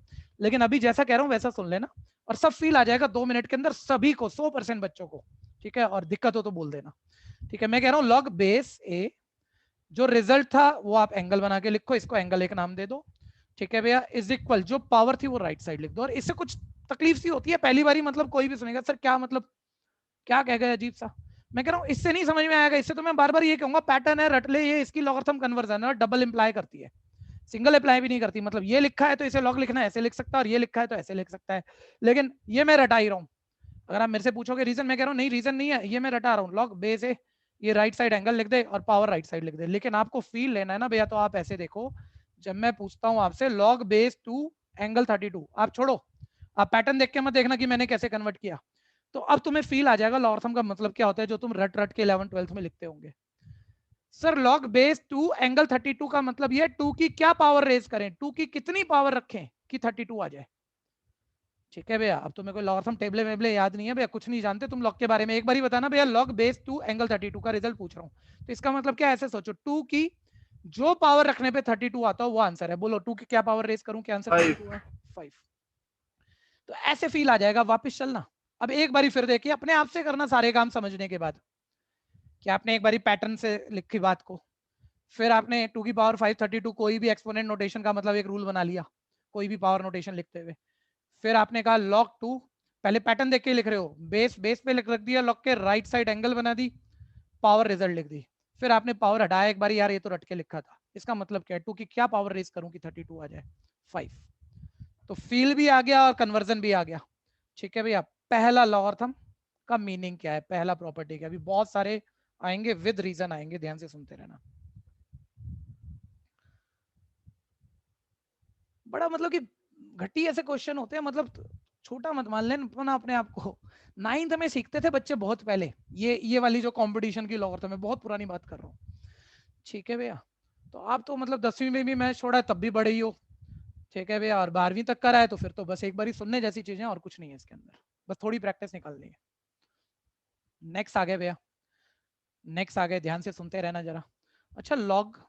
लेकिन अभी जैसा कह रहा हूँ वैसा सुन लेना, और सब फील आ जाएगा 2 मिनट के अंदर सभी को, 100% बच्चों को, ठीक है। और दिक्कत हो तो बोल देना, ठीक है। मैं कह रहा हूँ लॉग बेस ए, जो रिजल्ट था वो आप एंगल बना के लिखो, इसको एंगल एक नाम दे दो, ठीक है भैया, इज इक्वल, जो पावर थी वो राइट साइड लिख दो। और इससे कुछ तकलीफ सी होती है पहली बारी, मतलब कोई भी सुनेगा सर क्या मतलब, क्या कह गए अजीब सा। मैं कह रहा हूँ इससे नहीं समझ में आएगा, इससे तो मैं बार बार ये कहूंगा पैटर्न है, रट ले, ये इसकी लॉगरिथम कन्वर्जन है, और डबल इंप्लाई करती है, सिंगल अप्लाई भी नहीं करती। मतलब ये लिखा है तो इसे लॉग लिखना है, ऐसे लिख सकता है, और ये लिखा है तो ऐसे लिख सकता है, लेकिन ये मैं रटा ही रहा हूँ। अगर आप मेरे से पूछोगे रीजन, मैं कह रहा हूँ नहीं रीजन नहीं है, ये मैं रटा रहा हूँ, लॉग बेस है, ये राइट साइड एंगल लिख दे और पावर राइट साइड लिख दे। लेकिन आपको फील लेना है ना भैया, तो आप ऐसे देखो, जब मैं पूछता हूँ आपसे लॉग बेस 2 एंगल 32, आप छोड़ो, आप पैटर्न देख के मत देखना कि मैंने कैसे कन्वर्ट किया, तो अब तुम्हें फील आ जाएगा लॉगरिथम का मतलब क्या होता है, जो तुम रट रट के 11 12 में लिखते होंगे। सर लॉग बेस 2 एंगल 32 का मतलब ये 2 की क्या पावर रेज करें, 2 की कितनी पावर रखें कि 32 आ जाए, ठीक है भैया। अब तुम्हें कोई लॉगरिथम टेबले वेबले याद नहीं है भैया, कुछ नहीं जानते तुम लॉग के बारे में, एक बार ही बताना भैया लॉग बेस 2 एंगल 32 का रिजल्ट पूछ रहा हूँ, तो इसका मतलब क्या, ऐसे सोचो 2 की जो पावर रखने पे 32 आता हो वो आंसर है। बोलो 2 की क्या पावर रेज करूं, क्या आंसर 32 है, 5। तो ऐसे फील आ जाएगा, वापस चलना। अब एक बारी फिर देखिए, अपने आप से करना सारे काम समझने के बाद, कि आपने एक बारी पैटर्न से लिखी बात को, फिर आपने 2 की पावर 5 32 कोई भी एक्सपोनेंट नोटेशन का मतलब एक रूल बना लिया, कोई भी पावर नोटेशन लिखते हुए, फिर आपने कहा log 2, पहले पैटर्न देख के लिख रहे हो, बेस बेस पे लिख रख दिया, log के राइट साइड एंगल बना दी, पावर रिजल्ट लिख दी, फिर आपने पावर हटाया एक बार, यार ये तो रट के लिखा था, इसका मतलब क्या है, 2 की क्या पावर रेज करूं कि 32 आ जाए, 5। तो फील भी आ गया और कन्वर्जन भी आ गया। ठीक है भैया, पहला लॉगरिथम का मीनिंग क्या है, पहला प्रॉपर्टी क्या है, अभी बहुत सारे आएंगे विद रीजन आएंगे, ध्यान से सुनते रहना। बड़ा मतलब कि घटी ऐसे क्वेश्चन होते हैं, मतलब छोटा मत मान लेना अपने आप को। 9th में सीखते थे बच्चे बहुत पहले, ये वाली जो कंपटीशन की लॉगरिथम है, बहुत पुरानी बात कर रहा हूँ। ठीक है भैया, तो आप तो मतलब 10वीं में भी मैच छोड़ा है तब भी बड़े ही हो। ठीक है भैया, और 12वीं तक करा है तो फिर तो बस एक बार ही सुनने जैसी चीजें और कुछ नहीं है इसके अंदर, बस थोड़ी प्रैक्टिस निकालनी है। नेक्स्ट आ गए भैया, नेक्स्ट आ गए, ध्यान से सुनते रहना जरा। अच्छा, लॉग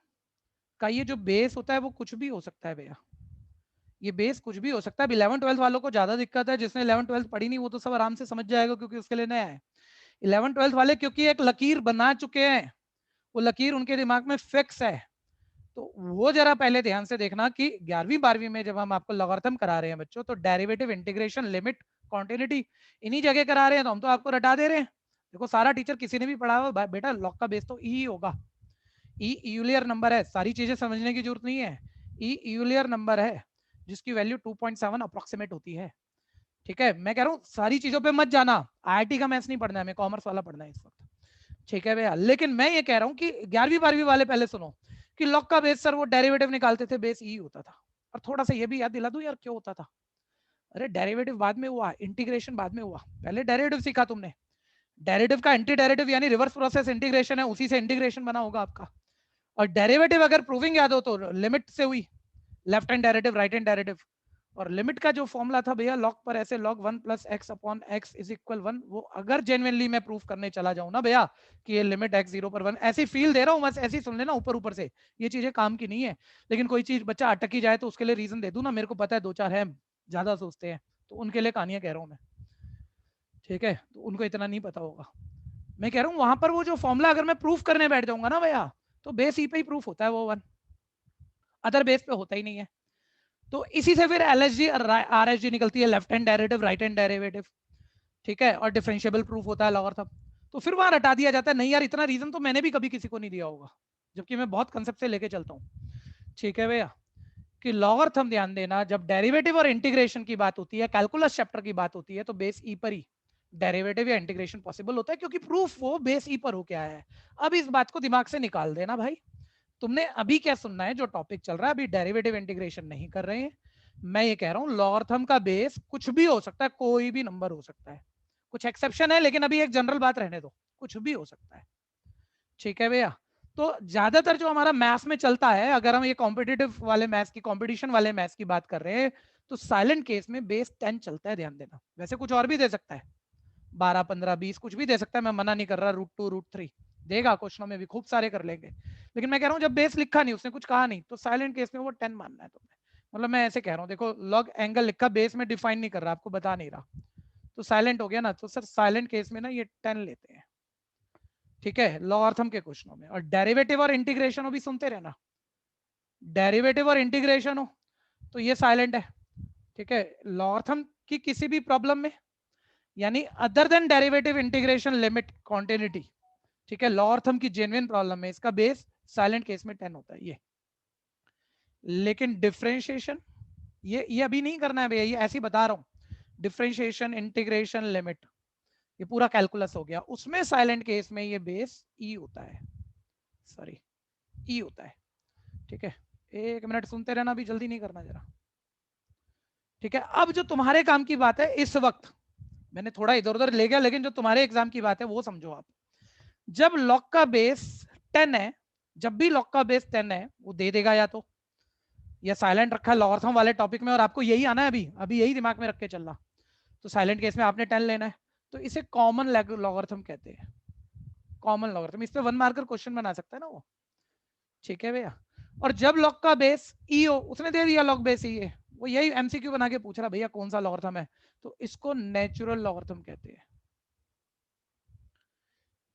का ये जो बेस होता है वो कुछ भी हो सकता है भैया, ये बेस कुछ भी हो सकता है। 11th-12th वालों को ज्यादा दिक्कत है, जिसने 11th-12th पढ़ी नहीं वो तो सब आराम से समझ जाएगा क्योंकि उसके लिए नया है। 11th-12th वाले क्योंकि एक लकीर बना चुके हैं, वो लकीर उनके दिमाग में फिक्स है, तो वो जरा पहले ध्यान से देखना कि 11वीं-12वीं में जब हम आपको लॉगरिथम करा रहे हैं बच्चों, तो डेरिवेटिव, इंटीग्रेशन, लिमिट, कॉन्टिन्यूटी इन्हीं जगह करा रहे हैं, तो हम तो आपको रटा दे रहे हैं। देखो सारा टीचर किसी ने भी पढ़ा हो बेटा, लॉग का बेस तो ई होगा। ई यूलियर नंबर है, सारी चीजें समझने की जरूरत नहीं है। ई यूलियर नंबर है जिसकी वैल्यू 2.7 अप्रोक्सीमेट होती है। ठीक है, मैं कह रहा हूँ सारी चीजों पे मत जाना, आईआईटी का मैथ्स नहीं पढ़ना है, हमें कॉमर्स वाला पढ़ना है इस वक्त। ठीक है भैया, लेकिन मैं ये कह रहा हूँ कि 11वीं-12वीं वाले पहले सुनो कि लॉग का बेस सर वो डेरिवेटिव निकालते थे, बेस ई होता था। और थोड़ा सा ये भी याद दिला दूं यार क्यों होता था। अरे डेरिवेटिव बाद में हुआ, इंटीग्रेशन बाद में हुआ, पहले डेरिवेटिव सीखा तुमने। डेरिवेटिव का एंटी डेरिवेटिव यानी रिवर्स प्रोसेस इंटीग्रेशन है, उसी से इंटीग्रेशन बना होगा आपका। और डेरिवेटिव अगर प्रूविंग याद हो तो लिमिट से हुई, left hand derivative, right hand derivative. और लिमिट का जो फॉर्मूला था भैया, लॉग पर ऐसे log 1 plus x upon x is equal 1, वो अगर जेन्युइनली मैं प्रूफ करने चला जाऊं ना भैया कि ये लिमिट x 0 पर 1, ऐसी फील दे रहा हूं बस, ऐसी सुन लेना ऊपर ऊपर से, ये चीजें काम की नहीं है। लेकिन कोई चीज बच्चा अटक ही जाए तो उसके लिए रीजन दे दूं ना, मेरे को पता है 2-4 है, ज्यादा सोचते हैं, तो उनके लिए कहानियां कह रहा हूं मैं। ठीक है, तो उनको इतना नहीं पता होगा। मैं कह रहा हूँ वहां पर वो जो फॉर्मूला अगर मैं प्रूफ करने बैठ जाऊंगा ना भैया, तो बेस ई पे ही प्रूफ होता है वो 1, अदर बेस पे होता ही नहीं है। तो इसी से फिर एलएसजी और आरएसजी निकलती है, left hand derivative, right hand derivative. ठीक है, और डिफरेंशिएबल प्रूफ होता है लॉगरिथम। तो फिर वहां हटा दिया जाता है, नहीं यार इतना रीजन तो मैंने भी कभी किसी को नहीं दिया होगा, जबकि मैं बहुत कंसेप्ट से लेके चलता हूँ। ठीक है भैया, कि लॉगरिथम ध्यान देना, जब डेरिवेटिव और इंटीग्रेशन की बात होती है, कैलकुलस चैप्टर की बात होती है, तो बेस ई पर ही डेरिवेटिव या इंटीग्रेशन पॉसिबल होता है, क्योंकि प्रूफ वो बेस ई पर हो क्या है। अब इस बात को दिमाग से निकाल देना भाई, तुमने अभी क्या सुनना है, जो टॉपिक चल रहा है अभी डेरिवेटिव इंटीग्रेशन नहीं कर रहे हैं। मैं ये कह रहा हूं लॉगरिथम का बेस कुछ भी हो सकता है, कोई भी नंबर हो सकता है, कुछ एक्सेप्शन है लेकिन अभी एक जनरल बात रहने दो, कुछ भी हो सकता है। ठीक है भैया, तो ज्यादातर जो हमारा मैथ्स में चलता है, अगर हम ये कॉम्पिटिटिव वाले मैथ्स की, कॉम्पिटिशन वाले मैथ्स की बात कर रहे हैं, तो साइलेंट केस में बेस 10 चलता है, ध्यान देना। वैसे कुछ और भी दे सकता है, 12, 15, 20 कुछ भी दे सकता है, मैं मना नहीं कर रहा, √2, √3 देगा, क्वेश्चनों में भी खूब सारे कर लेंगे। लेकिन मैं कह रहा हूं जब बेस लिखा नहीं, उसने कुछ कहा नहीं, तो साइलेंट केस में वो 10 मानना है तुम्हें। मतलब मैं ऐसे कह रहा हूं, देखो लॉग एंगल लिखा, बेस में डिफाइन नहीं कर रहा, आपको बता नहीं रहा, तो साइलेंट हो गया ना, तो सर साइलेंट केस में ना ये 10 लेते हैं। ठीक है, लॉगरिथम के क्वेश्चनों में। और डेरिवेटिव और इंटीग्रेशन हो भी सुनते रहना, डेरिवेटिव और इंटीग्रेशन हो तो ये साइलेंट है। ठीक है, लॉगरिथम की किसी भी प्रॉब्लम में, यानी other than derivative, integration, limit, continuity, ठीक है, लॉगरिथम की जेन्युइन प्रॉब्लम में इसका बेस साइलेंट केस में 10 होता है ये। लेकिन डिफरेंशिएशन ये अभी नहीं करना है भैया, ये ऐसे ही बता रहा हूं। डिफरेंशिएशन, इंटीग्रेशन, लिमिट, ये पूरा कैलकुलस हो गया, उसमें साइलेंट केस में ये बेस ई होता है, सॉरी ई होता है। ठीक है, 1 मिनट सुनते रहना, अभी जल्दी नहीं करना जरा। ठीक है, अब जो तुम्हारे काम की बात है इस वक्त, मैंने थोड़ा इधर उधर ले गया, लेकिन जो तुम्हारे एग्जाम की बात है वो समझो आप। जब लॉग का बेस 10 है, जब भी लॉग का बेस 10 है, वो दे देगा या तो, या साइलेंट रखा है लॉगरिथम वाले टॉपिक में, और आपको यही आना है, अभी अभी यही दिमाग में रख के चलना, तो साइलेंट केस में आपने 10 लेना है, तो इसे कॉमन लॉगरिथम कहते हैं। कॉमन लॉगरिथम, इस पे 1 मार्कर क्वेश्चन बना सकता है ना वो। ठीक है भैया, और जब लॉग का बेस ई हो, उसने दे दिया लॉग बेस ई है, वो यही एमसीक्यू बना के पूछ रहा भैया कौन सा लॉगरिथम है, तो इसको नेचुरल लॉगरिथम कहते हैं।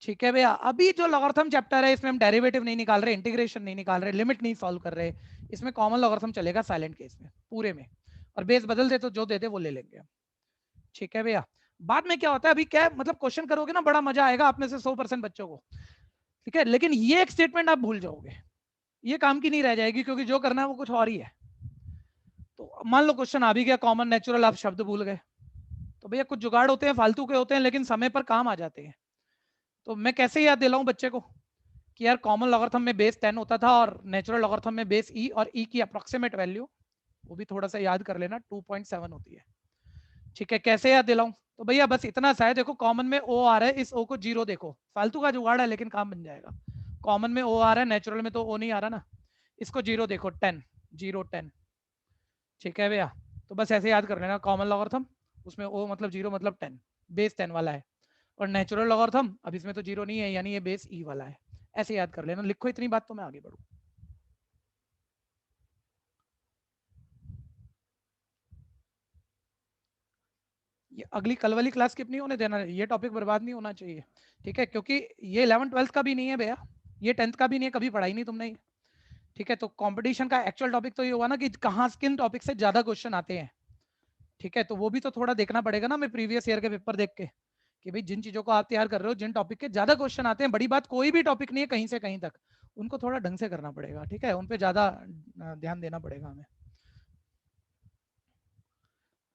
ठीक है भैया, अभी जो लॉगरिथम चैप्टर है इसमें हम डेरिवेटिव नहीं निकाल रहे, इंटीग्रेशन नहीं निकाल रहे, लिमिट नहीं सॉल्व कर रहे, इसमें कॉमन लॉगरिथम चलेगा साइलेंट केस में पूरे में, और बेस बदल दे तो जो दे दे वो ले लेंगे हम। ठीक है भैया, बाद में क्या होता है, अभी क्या मतलब क्वेश्चन करोगे ना, बड़ा मजा आएगा आप में से 100% बच्चों को। ठीक है, लेकिन ये एक स्टेटमेंट आप भूल जाओगे, ये काम की नहीं रह जाएगी, क्योंकि जो करना है वो कुछ और ही है। तो मान लो क्वेश्चन आ भी गया कॉमन नेचुरल, आप शब्द भूल गए, तो भैया कुछ जुगाड़ होते हैं, फालतू के होते हैं, लेकिन समय पर काम आ जाते हैं। तो मैं कैसे याद दिलाऊं बच्चे को कि यार कॉमन लॉगरिथम में बेस 10 होता था और नेचुरल लॉगरिथम में बेस ई, और ई की अप्रोक्सीमेट वैल्यू वो भी थोड़ा सा याद कर लेना 2.7 होती है। ठीक है, कैसे याद दिलाऊं? तो भैया बस इतना सा है, देखो कॉमन में ओ आ रहा है, इस ओ को 0 देखो, फालतू का जुगाड़ है लेकिन काम बन जाएगा। कॉमन में ओ आ रहा है, नेचुरल में तो ओ नहीं आ रहा ना, इसको 0 देखो, 10 0 10। ठीक है भैया, तो बस ऐसे याद कर लेना, कॉमन लॉगरिथम उसमें ओ मतलब 0 मतलब 10, बेस 10 वाला है, और नेचुरल लॉगरिथम अब इसमें तो 0 नहीं है, यानी ये बेस ई वाला है। ऐसे याद कर लेना, लिखो इतनी बात तो मैं आगे बढ़ूं। ये अगली कल वाली क्लास स्किप नहीं होने देना, ये टॉपिक बर्बाद नहीं होना चाहिए। ठीक है, क्योंकि ये 11 12 का भी नहीं है भैया, ये 10th का भी नहीं है, कभी पढ़ाई नहीं तुमने। ठीक है, तो कंपटीशन का एक्चुअल टॉपिक तो ये हुआ ना कि कहाँ किन टॉपिक से ज्यादा क्वेश्चन आते हैं। ठीक है, तो वो भी तो थोड़ा देखना पड़ेगा ना, मैं प्रीवियस ईयर के पेपर देख के, कि भाई जिन चीजों को आप तैयार कर रहे हो, जिन टॉपिक के ज्यादा क्वेश्चन आते हैं, बड़ी बात कोई भी टॉपिक नहीं है कहीं से कहीं तक, उनको थोड़ा ढंग से करना पड़ेगा। ठीक है, उन पे ज्यादा ध्यान देना पड़ेगा हमें।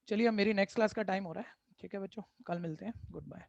चलिए अब मेरी नेक्स्ट क्लास का टाइम हो रहा है। ठीक है बच्चों, कल मिलते हैं, गुड बाय।